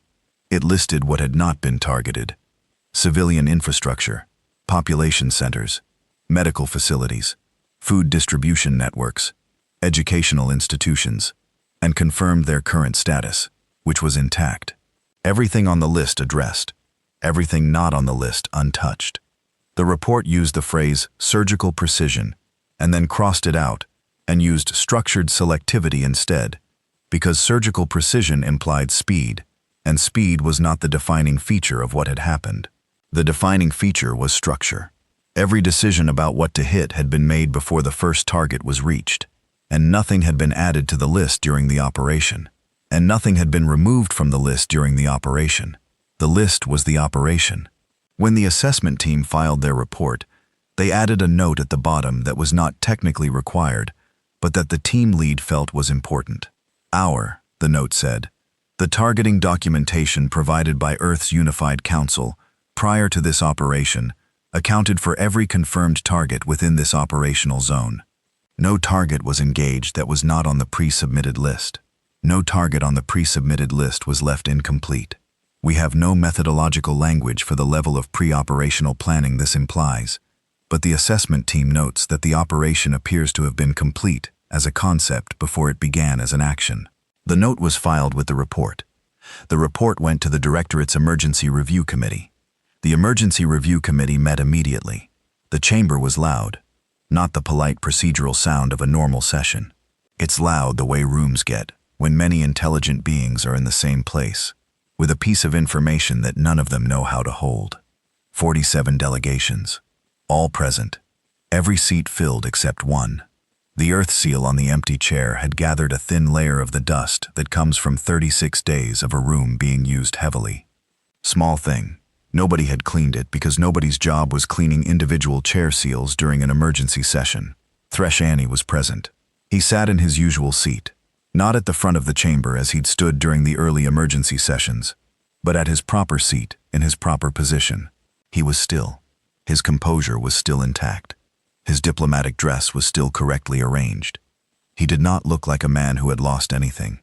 It listed what had not been targeted: civilian infrastructure, population centers, medical facilities, food distribution networks, educational institutions, and confirmed their current status, which was intact. Everything on the list addressed, everything not on the list untouched. The report used the phrase surgical precision and then crossed it out and used structured selectivity instead, because surgical precision implied speed, and speed was not the defining feature of what had happened. The defining feature was structure. Every decision about what to hit had been made before the first target was reached, and nothing had been added to the list during the operation, and nothing had been removed from the list during the operation. The list was the operation. When the assessment team filed their report, they added a note at the bottom that was not technically required, but that the team lead felt was important. The note said, the targeting documentation provided by Earth's Unified Council prior to this operation accounted for every confirmed target within this operational zone. No target was engaged that was not on the pre-submitted list. No target on the pre-submitted list was left incomplete. We have no methodological language for the level of pre-operational planning this implies, but the assessment team notes that the operation appears to have been complete as a concept before it began as an action. The note was filed with the report. The report went to the Directorate's Emergency Review Committee. The Emergency Review Committee met immediately. The chamber was loud, not the polite procedural sound of a normal session. It's loud the way rooms get when many intelligent beings are in the same place, with a piece of information that none of them know how to hold. 47 delegations, all present, every seat filled except one. The earth seal on the empty chair had gathered a thin layer of the dust that comes from 36 days of a room being used heavily. Small thing. Nobody had cleaned it because nobody's job was cleaning individual chair seals during an emergency session. Thresh Annie was present. He sat in his usual seat, not at the front of the chamber as he'd stood during the early emergency sessions, but at his proper seat, in his proper position. He was still. His composure was still intact. His diplomatic dress was still correctly arranged. He did not look like a man who had lost anything.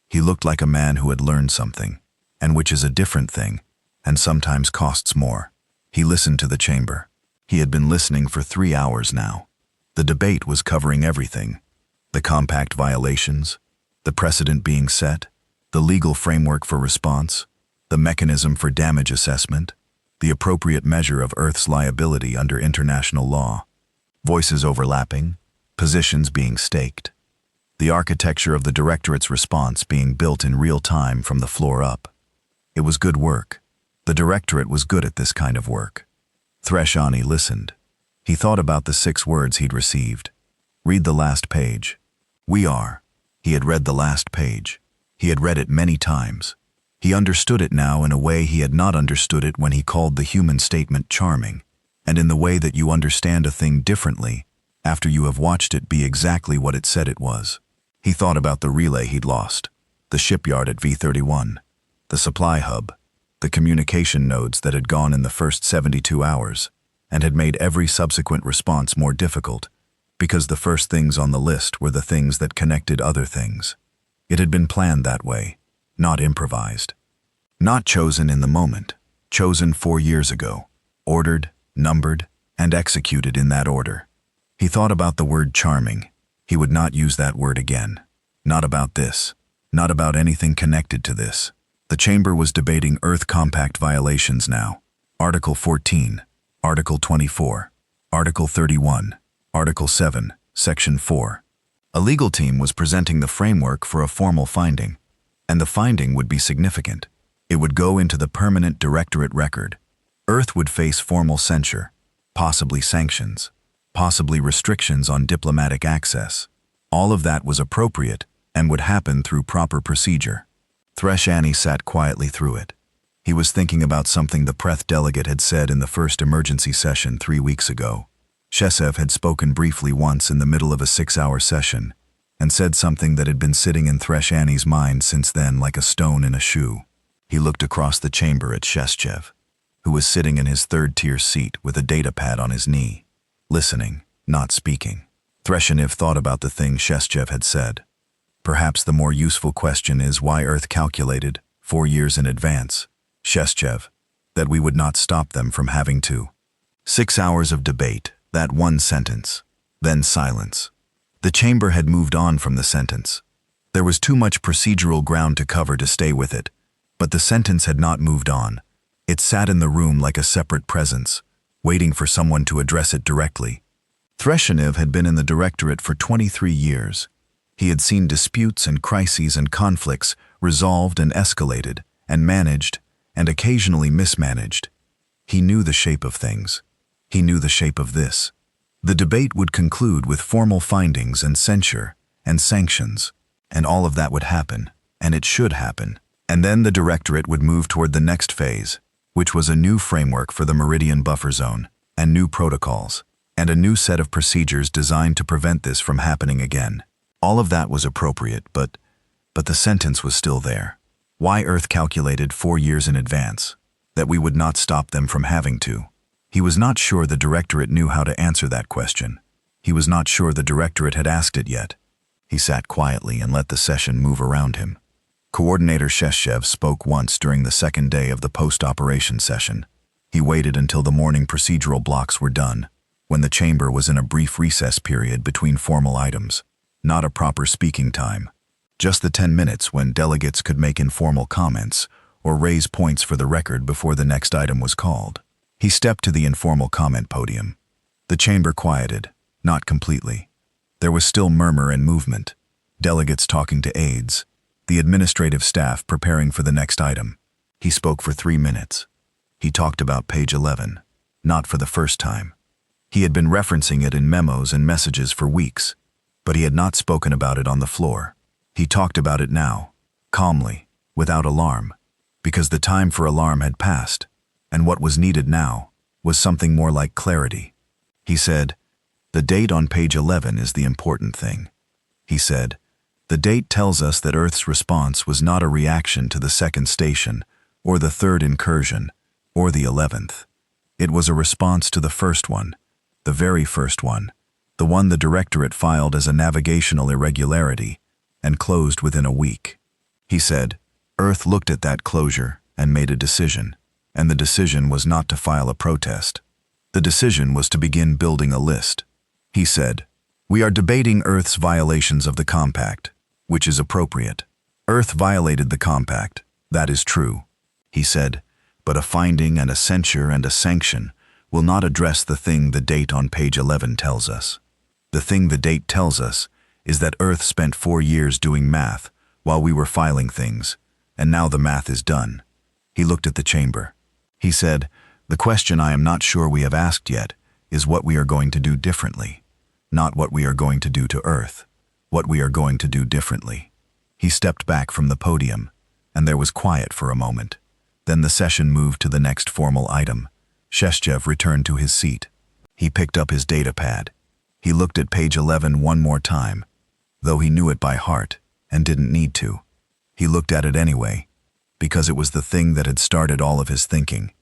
He looked like a man who had learned something, and which is a different thing, and sometimes costs more. He listened to the chamber. He had been listening for 3 hours now. The debate was covering everything: the compact violations, the precedent being set, the legal framework for response, the mechanism for damage assessment, the appropriate measure of Earth's liability under international law. Voices overlapping, positions being staked. The architecture of the Directorate's response being built in real time from the floor up. It was good work. The Directorate was good at this kind of work. Thresh Ani listened. He thought about the 6 words he'd received. Read the last page. We are. He had read the last page. He had read it many times. He understood it now in a way he had not understood it when he called the human statement charming, and in the way that you understand a thing differently after you have watched it be exactly what it said it was. He thought about the relay he'd lost, the shipyard at V31, the supply hub, the communication nodes that had gone in the first 72 hours and had made every subsequent response more difficult, because the first things on the list were the things that connected other things. It had been planned that way, not improvised. Not chosen in the moment, chosen 4 years ago, ordered, numbered, and executed in that order. He thought about the word charming. He would not use that word again. Not about this. Not about anything connected to this. The chamber was debating Earth Compact violations now. Article 14, Article 24, Article 31, Article 7, Section 4. A legal team was presenting the framework for a formal finding, and the finding would be significant. It would go into the permanent Directorate record. Earth would face formal censure, possibly sanctions, possibly restrictions on diplomatic access. All of that was appropriate and would happen through proper procedure. Thresh Annie sat quietly through it. He was thinking about something the Preth delegate had said in the first emergency session 3 weeks ago. Shesev had spoken briefly once in the middle of a 6-hour session and said something that had been sitting in Thresh Annie's mind since then like a stone in a shoe. He looked across the chamber at Sheshchev, who was sitting in his third-tier seat with a data pad on his knee, listening, not speaking. Threshenev thought about the thing Sheshchev had said. Perhaps the more useful question is why Earth calculated, 4 years in advance, Sheshchev, that we would not stop them from having to. 6 hours of debate, that one sentence, then silence. The chamber had moved on from the sentence. There was too much procedural ground to cover to stay with it, but the sentence had not moved on. It sat in the room like a separate presence, waiting for someone to address it directly. Threshenev had been in the Directorate for 23 years. He had seen disputes and crises and conflicts resolved and escalated, and managed, and occasionally mismanaged. He knew the shape of things. He knew the shape of this. The debate would conclude with formal findings and censure and sanctions, and all of that would happen, and it should happen. And then the directorate would move toward the next phase, which was a new framework for the Meridian Buffer Zone, and new protocols, and a new set of procedures designed to prevent this from happening again. All of that was appropriate, but the sentence was still there. Why Earth calculated 4 years in advance, that we would not stop them from having to. He was not sure the directorate knew how to answer that question. He was not sure the directorate had asked it yet. He sat quietly and let the session move around him. Coordinator Sheshchev spoke once during the second day of the post-operation session. He waited until the morning procedural blocks were done, when the chamber was in a brief recess period between formal items, not a proper speaking time. Just the 10 minutes when delegates could make informal comments or raise points for the record before the next item was called. He stepped to the informal comment podium. The chamber quieted, not completely. There was still murmur and movement, delegates talking to aides, the administrative staff preparing for the next item. He spoke for 3 minutes. He talked about page 11, not for the first time. He had been referencing it in memos and messages for weeks, but he had not spoken about it on the floor. He talked about it now, calmly, without alarm, because the time for alarm had passed, and what was needed now was something more like clarity. He said, "The date on page 11 is the important thing." He said, "The date tells us that Earth's response was not a reaction to the second station, or the third incursion, or the 11th. It was a response to the first one, the very first one, the one the directorate filed as a navigational irregularity and closed within a week." He said, "Earth looked at that closure and made a decision, and the decision was not to file a protest. The decision was to begin building a list." He said, "We are debating Earth's violations of the compact, which is appropriate. Earth violated the compact, that is true." He said, "But a finding and a censure and a sanction will not address the thing the date on page 11 tells us. The thing the date tells us is that Earth spent 4 years doing math while we were filing things, and now the math is done." He looked at the chamber. He said, "The question I am not sure we have asked yet is what we are going to do differently. Not what we are going to do to Earth, what we are going to do differently." He stepped back from the podium, and there was quiet for a moment. Then the session moved to the next formal item. Sheshchev returned to his seat. He picked up his data pad. He looked at page 11 one more time, though he knew it by heart and didn't need to. He looked at it anyway, because it was the thing that had started all of his thinking,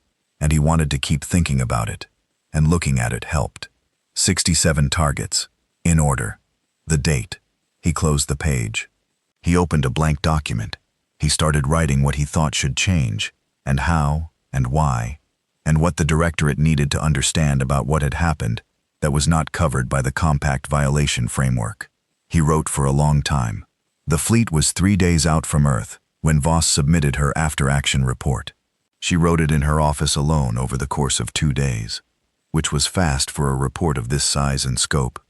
and he wanted to keep thinking about it, and looking at it helped. 67 targets, in order. The date. He closed the page. He opened a blank document. He started writing what he thought should change, and how, and why, and what the directorate needed to understand about what had happened that was not covered by the compact violation framework. He wrote for a long time. The fleet was 3 days out from Earth when Voss submitted her after-action report. She wrote it in her office alone over the course of 2 days, which was fast for a report of this size and scope,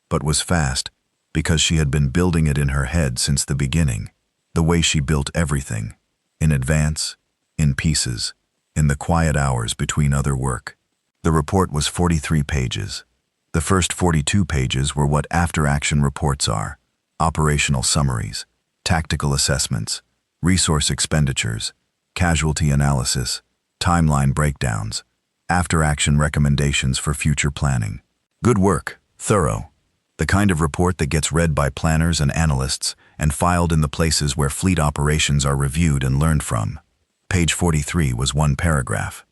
but was fast because she had been building it in her head since the beginning, the way she built everything, in advance, in pieces, in the quiet hours between other work. The report was 43 pages. The first 42 pages were what after-action reports are: operational summaries, tactical assessments, resource expenditures, casualty analysis, timeline breakdowns, after-action recommendations for future planning. Good work, thorough. The kind of report that gets read by planners and analysts and filed in the places where fleet operations are reviewed and learned from. Page 43 was one paragraph.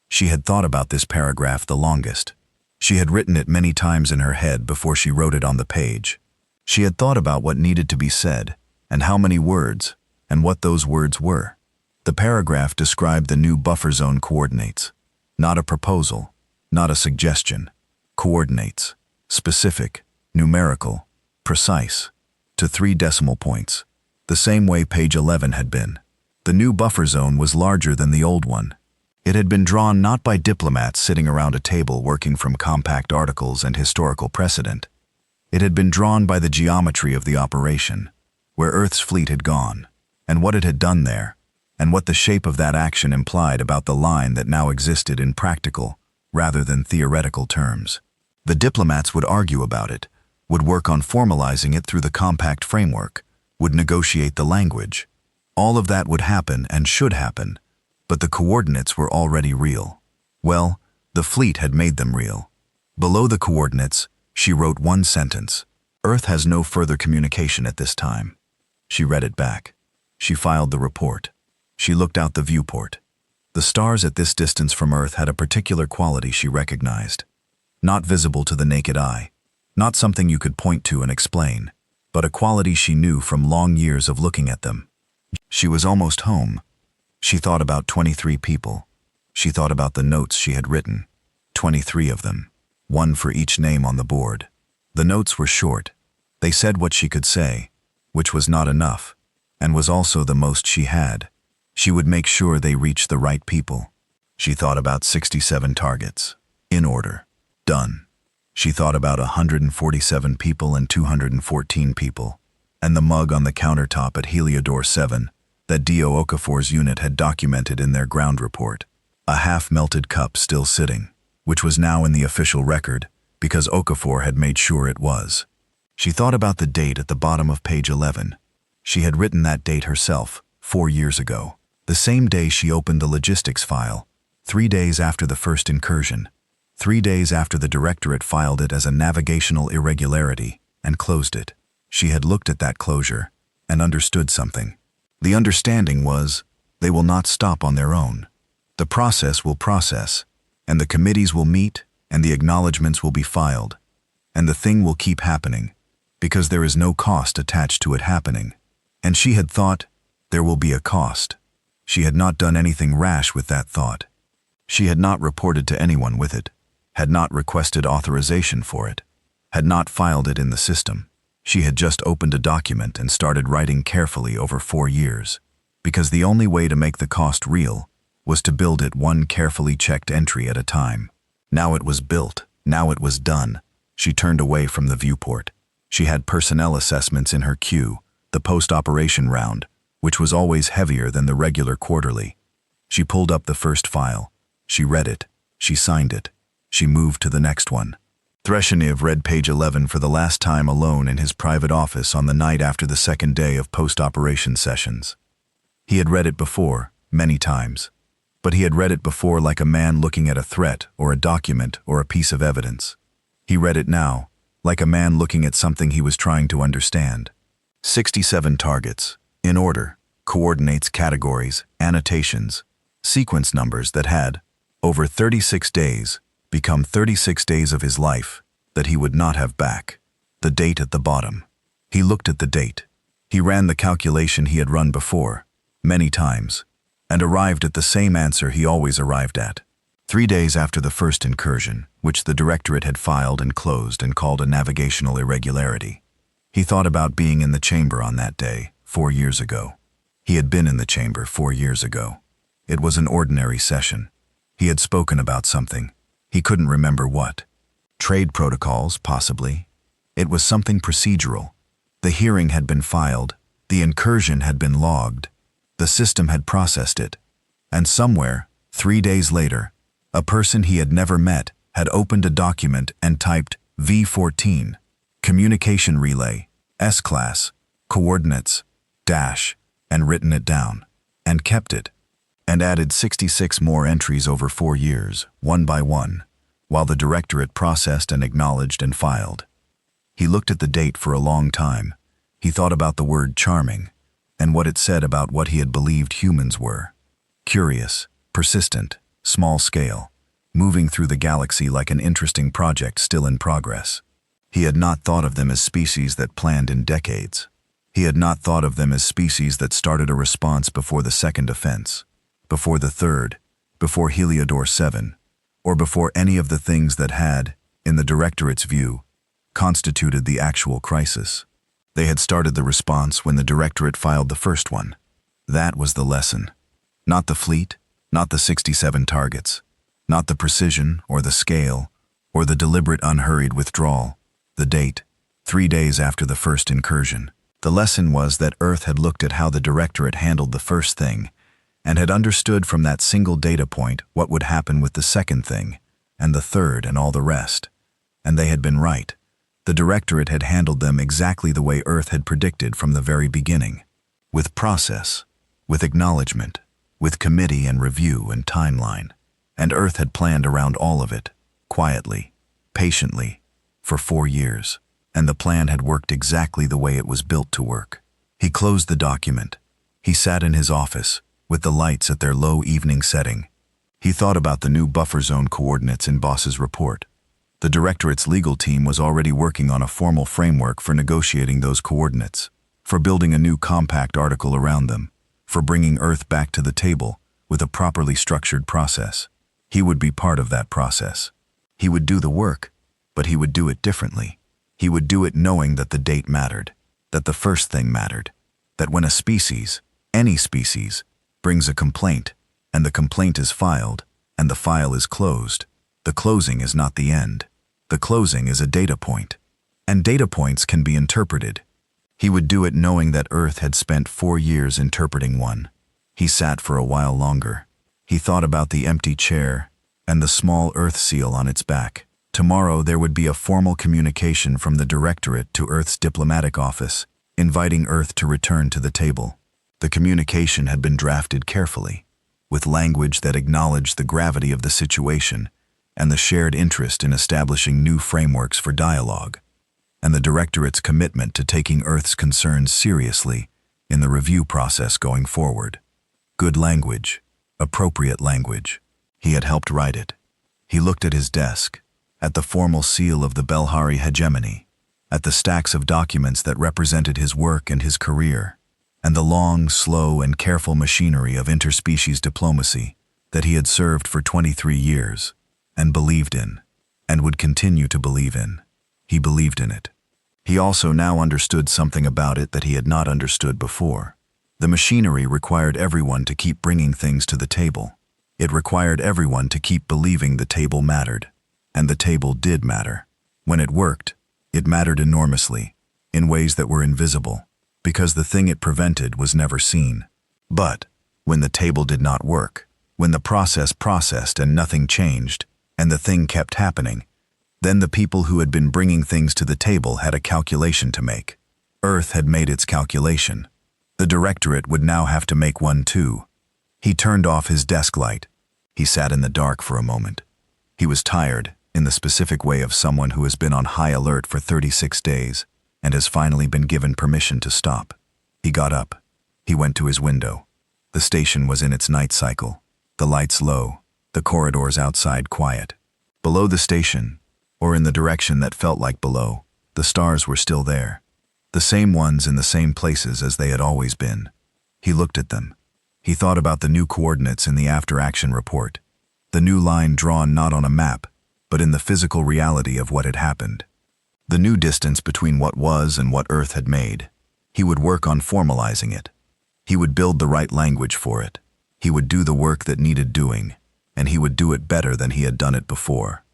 She had thought about this paragraph the longest. She had written it many times in her head before she wrote it on the page. She had thought about what needed to be said, and how many words, and what those words were. The paragraph described the new buffer zone coordinates. Not a proposal, not a suggestion. Coordinates. Specific, numerical, precise, to 3 decimal points. The same way page 11 had been. The new buffer zone was larger than the old one. It had been drawn not by diplomats sitting around a table working from compact articles and historical precedent. It had been drawn by the geometry of the operation, where Earth's fleet had gone, and what it had done there, and what the shape of that action implied about the line that now existed in practical, rather than theoretical terms. The diplomats would argue about it, would work on formalizing it through the compact framework, would negotiate the language. All of that would happen and should happen, but the coordinates were already real. Well, the fleet had made them real. Below the coordinates, she wrote one sentence: "Earth has no further communication at this time." She read it back. She filed the report. She looked out the viewport. The stars at this distance from Earth had a particular quality she recognized. Not visible to the naked eye, not something you could point to and explain, but a quality she knew from long years of looking at them. She was almost home. She thought about 23 people. She thought about the notes she had written, 23 of them, one for each name on the board. The notes were short. They said what she could say, which was not enough, and was also the most she had. She would make sure they reached the right people. She thought about 67 targets, in order, done. She thought about 147 people and 214 people, and the mug on the countertop at Heliodor 7 that D.O. Okafor's unit had documented in their ground report. A half-melted cup still sitting, which was now in the official record because Okafor had made sure it was. She thought about the date at the bottom of page 11. She had written that date herself, 4 years ago, the same day she opened the logistics file, 3 days after the first incursion, 3 days after the directorate filed it as a navigational irregularity and closed it. She had looked at that closure and understood something. The understanding was, they will not stop on their own. The process will process, and the committees will meet, and the acknowledgments will be filed, and the thing will keep happening, because there is no cost attached to it happening. And she had thought, there will be a cost. She had not done anything rash with that thought. She had not reported to anyone with it, had not requested authorization for it, had not filed it in the system. She had just opened a document and started writing carefully over 4 years, because the only way to make the cost real was to build it one carefully checked entry at a time. Now it was built. Now it was done. She turned away from the viewport. She had personnel assessments in her queue, the post-operation round, which was always heavier than the regular quarterly. She pulled up the first file. She read it. She signed it. She moved to the next one. Threshenev read page 11 for the last time alone in his private office on the night after the second day of post-operation sessions. He had read it before, many times, but he had read it before like a man looking at a threat or a document or a piece of evidence. He read it now, like a man looking at something he was trying to understand. 67 targets, in order, coordinates, categories, annotations, sequence numbers that had, over 36 days, become 36 days of his life that he would not have back. The date at the bottom. He looked at the date. He ran the calculation he had run before, many times, and arrived at the same answer he always arrived at. 3 days after the first incursion, which the directorate had filed and closed and called a navigational irregularity. He thought about being in the chamber on that day, 4 years ago. He had been in the chamber 4 years ago. It was an ordinary session. He had spoken about something. He couldn't remember what. Trade protocols, possibly. It was something procedural. The hearing had been filed. The incursion had been logged. The system had processed it. And somewhere, 3 days later, a person he had never met had opened a document and typed V14, communication relay, S-class, coordinates, dash, and written it down, and kept it, and added 66 more entries over 4 years, one by one, while the directorate processed and acknowledged and filed. He looked at the date for a long time. He thought about the word charming, and what it said about what he had believed humans were. Curious, persistent, small scale, moving through the galaxy like an interesting project still in progress. He had not thought of them as species that planned in decades. He had not thought of them as species that started a response before the second offense, before the third, before Heliodor 7, or before any of the things that had, in the directorate's view, constituted the actual crisis. They had started the response when the directorate filed the first one. That was the lesson. Not the fleet, not the 67 targets, not the precision or the scale or the deliberate unhurried withdrawal, the date, 3 days after the first incursion. The lesson was that Earth had looked at how the Directorate handled the first thing, and had understood from that single data point what would happen with the second thing, and the third, and all the rest. And they had been right. The Directorate had handled them exactly the way Earth had predicted from the very beginning. With process, with acknowledgement, with committee and review and timeline. And Earth had planned around all of it, quietly, patiently, for 4 years. And the plan had worked exactly the way it was built to work. He closed the document. He sat in his office, with the lights at their low evening setting. He thought about the new buffer zone coordinates in Boss's report. The Directorate's legal team was already working on a formal framework for negotiating those coordinates, for building a new compact article around them, for bringing Earth back to the table with a properly structured process. He would be part of that process. He would do the work, but he would do it differently. He would do it knowing that the date mattered, that the first thing mattered, that when a species, any species, brings a complaint, and the complaint is filed, and the file is closed, the closing is not the end. The closing is a data point, and data points can be interpreted. He would do it knowing that Earth had spent 4 years interpreting one. He sat for a while longer. He thought about the empty chair and the small Earth seal on its back. Tomorrow there would be a formal communication from the Directorate to Earth's diplomatic office, inviting Earth to return to the table. The communication had been drafted carefully, with language that acknowledged the gravity of the situation and the shared interest in establishing new frameworks for dialogue, and the Directorate's commitment to taking Earth's concerns seriously in the review process going forward. Good language, appropriate language. He had helped write it. He looked at his desk, at the formal seal of the Belhari hegemony, at the stacks of documents that represented his work and his career, and the long, slow, and careful machinery of interspecies diplomacy that he had served for 23 years, and believed in, and would continue to believe in. He believed in it. He also now understood something about it that he had not understood before. The machinery required everyone to keep bringing things to the table. It required everyone to keep believing the table mattered. And the table did matter. When it worked, it mattered enormously, in ways that were invisible, because the thing it prevented was never seen. But when the table did not work, when the process processed and nothing changed, and the thing kept happening, then the people who had been bringing things to the table had a calculation to make. Earth had made its calculation. The Directorate would now have to make one too. He turned off his desk light. He sat in the dark for a moment. He was tired, in the specific way of someone who has been on high alert for 36 days and has finally been given permission to stop. He got up. He went to his window. The station was in its night cycle, the lights low, the corridors outside quiet. Below the station, or in the direction that felt like below, the stars were still there, the same ones in the same places as they had always been. He looked at them. He thought about the new coordinates in the after-action report, the new line drawn not on a map, but in the physical reality of what had happened. The new distance between what was and what Earth had made. He would work on formalizing it. He would build the right language for it. He would do the work that needed doing, and he would do it better than he had done it before.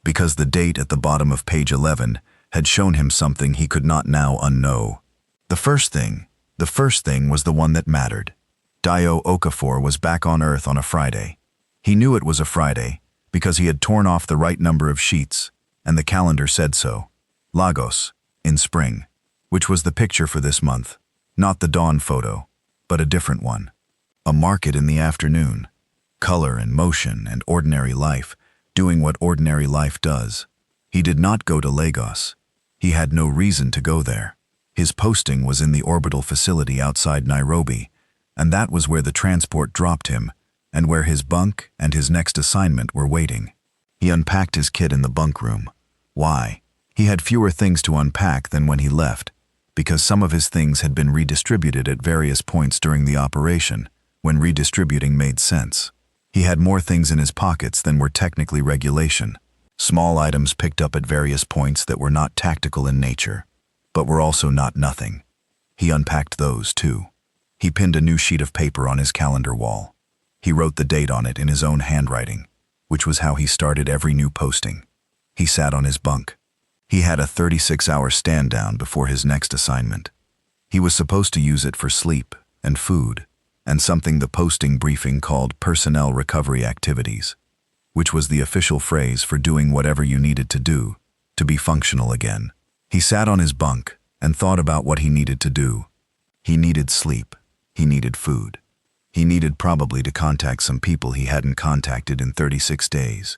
Because the date at the bottom of page 11 had shown him something he could not now unknow. The first thing was the one that mattered. Dio Okafor was back on Earth on a Friday. He knew it was a Friday, because he had torn off the right number of sheets, and the calendar said so. Lagos, in spring, which was the picture for this month. Not the dawn photo, but a different one. A market in the afternoon. Color and motion and ordinary life, doing what ordinary life does. He did not go to Lagos. He had no reason to go there. His posting was in the orbital facility outside Nairobi, and that was where the transport dropped him, and where his bunk and his next assignment were waiting. He unpacked his kit in the bunk room. Why? He had fewer things to unpack than when he left, because some of his things had been redistributed at various points during the operation, when redistributing made sense. He had more things in his pockets than were technically regulation, small items picked up at various points that were not tactical in nature, but were also not nothing. He unpacked those too. He pinned a new sheet of paper on his calendar wall. He wrote the date on it in his own handwriting, which was how he started every new posting. He sat on his bunk. He had a 36-hour stand-down before his next assignment. He was supposed to use it for sleep and food, and something the posting briefing called personnel recovery activities, which was the official phrase for doing whatever you needed to do to be functional again. He sat on his bunk and thought about what he needed to do. He needed sleep. He needed food. He needed probably to contact some people he hadn't contacted in 36 days.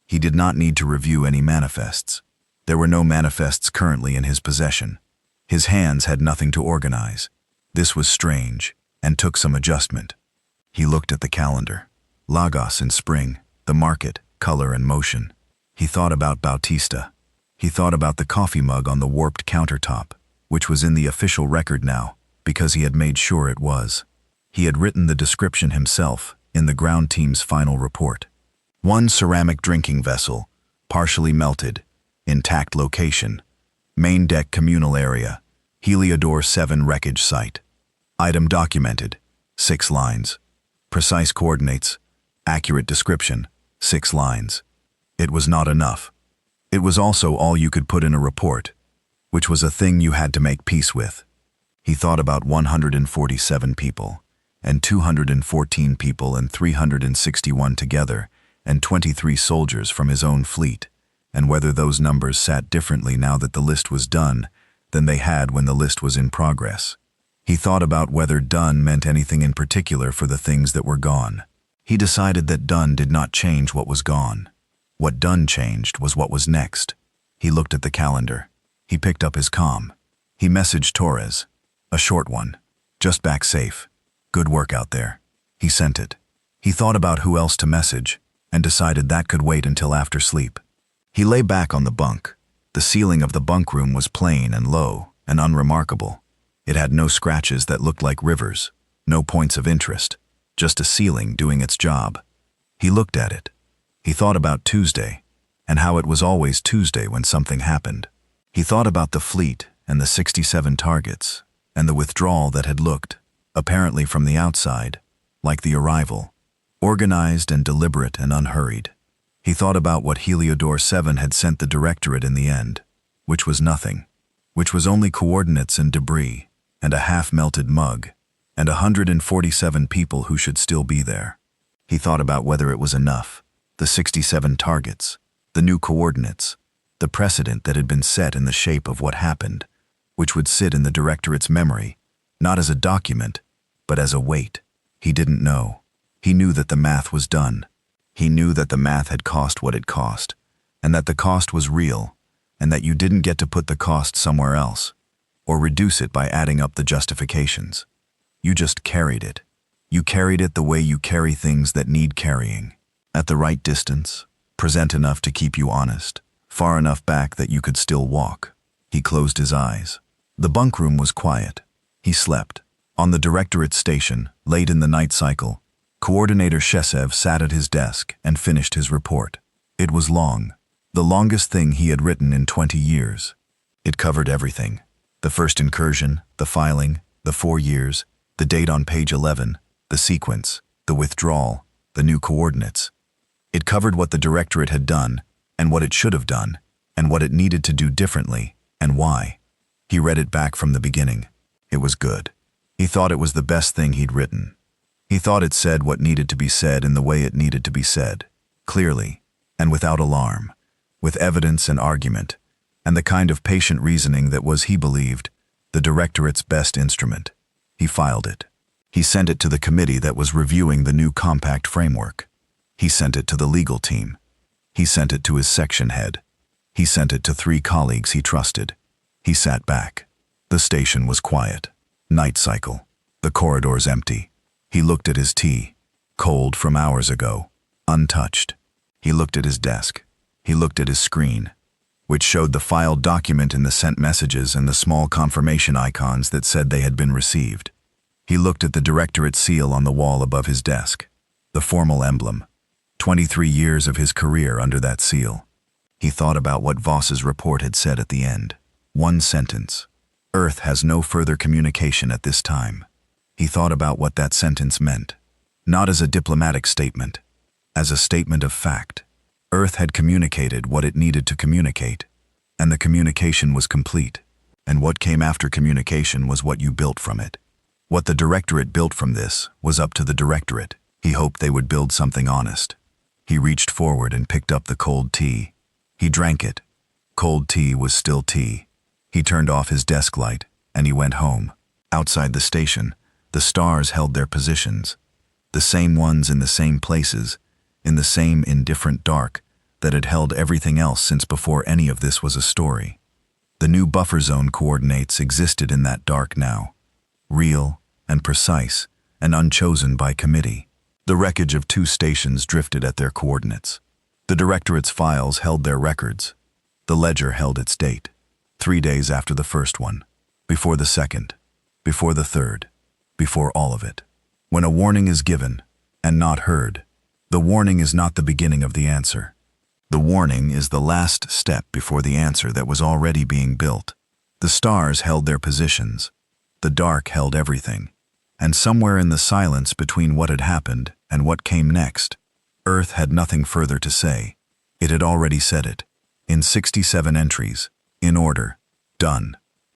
He did not need to review any manifests. There were no manifests currently in his possession. His hands had nothing to organize. This was strange and took some adjustment. He looked at the calendar. Lagos in spring, the market, color and motion. He thought about Bautista. He thought about the coffee mug on the warped countertop, which was in the official record now, because he had made sure it was. He had written the description himself in the ground team's final report. One ceramic drinking vessel, partially melted, intact location, main deck communal area, Heliodor 7 wreckage site. Item documented, 6 lines. Precise coordinates, accurate description, 6 lines. It was not enough. It was also all you could put in a report, which was a thing you had to make peace with. He thought about 147 people, and 214 people and 361 together, and 23 soldiers from his own fleet, and whether those numbers sat differently now that the list was done than they had when the list was in progress. He thought about whether done meant anything in particular for the things that were gone. He decided that done did not change what was gone. What done changed was what was next. He looked at the calendar. He picked up his comm. He messaged Torres. A short one. Just back safe. Good work out there. He sent it. He thought about who else to message and decided that could wait until after sleep. He lay back on the bunk. The ceiling of the bunk room was plain and low and unremarkable. It had no scratches that looked like rivers, no points of interest, just a ceiling doing its job. He looked at it. He thought about Tuesday and how it was always Tuesday when something happened. He thought about the fleet and the 67 targets and the withdrawal that had looked, apparently from the outside, like the arrival, organized and deliberate and unhurried. He thought about what Heliodor 7 had sent the Directorate in the end, which was nothing, which was only coordinates and debris, and a half-melted mug, and 147 people who should still be there. He thought about whether it was enough, the 67 targets, the new coordinates, the precedent that had been set in the shape of what happened, which would sit in the Directorate's memory, not as a document, but as a weight. He didn't know. He knew that the math was done. He knew that the math had cost what it cost, and that the cost was real, and that you didn't get to put the cost somewhere else, or reduce it by adding up the justifications. You just carried it. You carried it the way you carry things that need carrying, at the right distance, present enough to keep you honest, far enough back that you could still walk. He closed his eyes. The bunk room was quiet. He slept. On the Directorate station, late in the night cycle, Coordinator Shesev sat at his desk and finished his report. It was long, the longest thing he had written in 20 years. It covered everything. The first incursion, the filing, the 4 years, the date on page 11, the sequence, the withdrawal, the new coordinates. It covered what the Directorate had done, and what it should have done, and what it needed to do differently, and why. He read it back from the beginning. It was good. He thought it was the best thing he'd written. He thought it said what needed to be said in the way it needed to be said, clearly, and without alarm, with evidence and argument, and the kind of patient reasoning that was, he believed, the Directorate's best instrument. He filed it. He sent it to the committee that was reviewing the new compact framework. He sent it to the legal team. He sent it to his section head. He sent it to 3 colleagues he trusted. He sat back. The station was quiet. Night cycle. The corridors empty. He looked at his tea, cold from hours ago, untouched. He looked at his desk. He looked at his screen, which showed the filed document in the sent messages and the small confirmation icons that said they had been received. He looked at the Directorate seal on the wall above his desk, the formal emblem, 23 years of his career under that seal. He thought about what Voss's report had said at the end. One sentence. Earth has no further communication at this time. He thought about what that sentence meant, not as a diplomatic statement, as a statement of fact. Earth had communicated what it needed to communicate. And the communication was complete. And what came after communication was what you built from it. What the directorate built from this was up to the directorate. He hoped they would build something honest. He reached forward and picked up the cold tea. He drank it. Cold tea was still tea. He turned off his desk light, and he went home. Outside the station, the stars held their positions. The same ones in the same places, in the same indifferent dark that had held everything else since before any of this was a story. The new buffer zone coordinates existed in that dark now, real and precise and unchosen by committee. The wreckage of 2 stations drifted at their coordinates. The directorate's files held their records. The ledger held its date, 3 days after the first one, before the second, before the third, before all of it. When a warning is given and not heard, the warning is not the beginning of the answer. The warning is the last step before the answer that was already being built. The stars held their positions. The dark held everything. And somewhere in the silence between what had happened and what came next, Earth had nothing further to say. It had already said it. In 67 entries. In order. Done.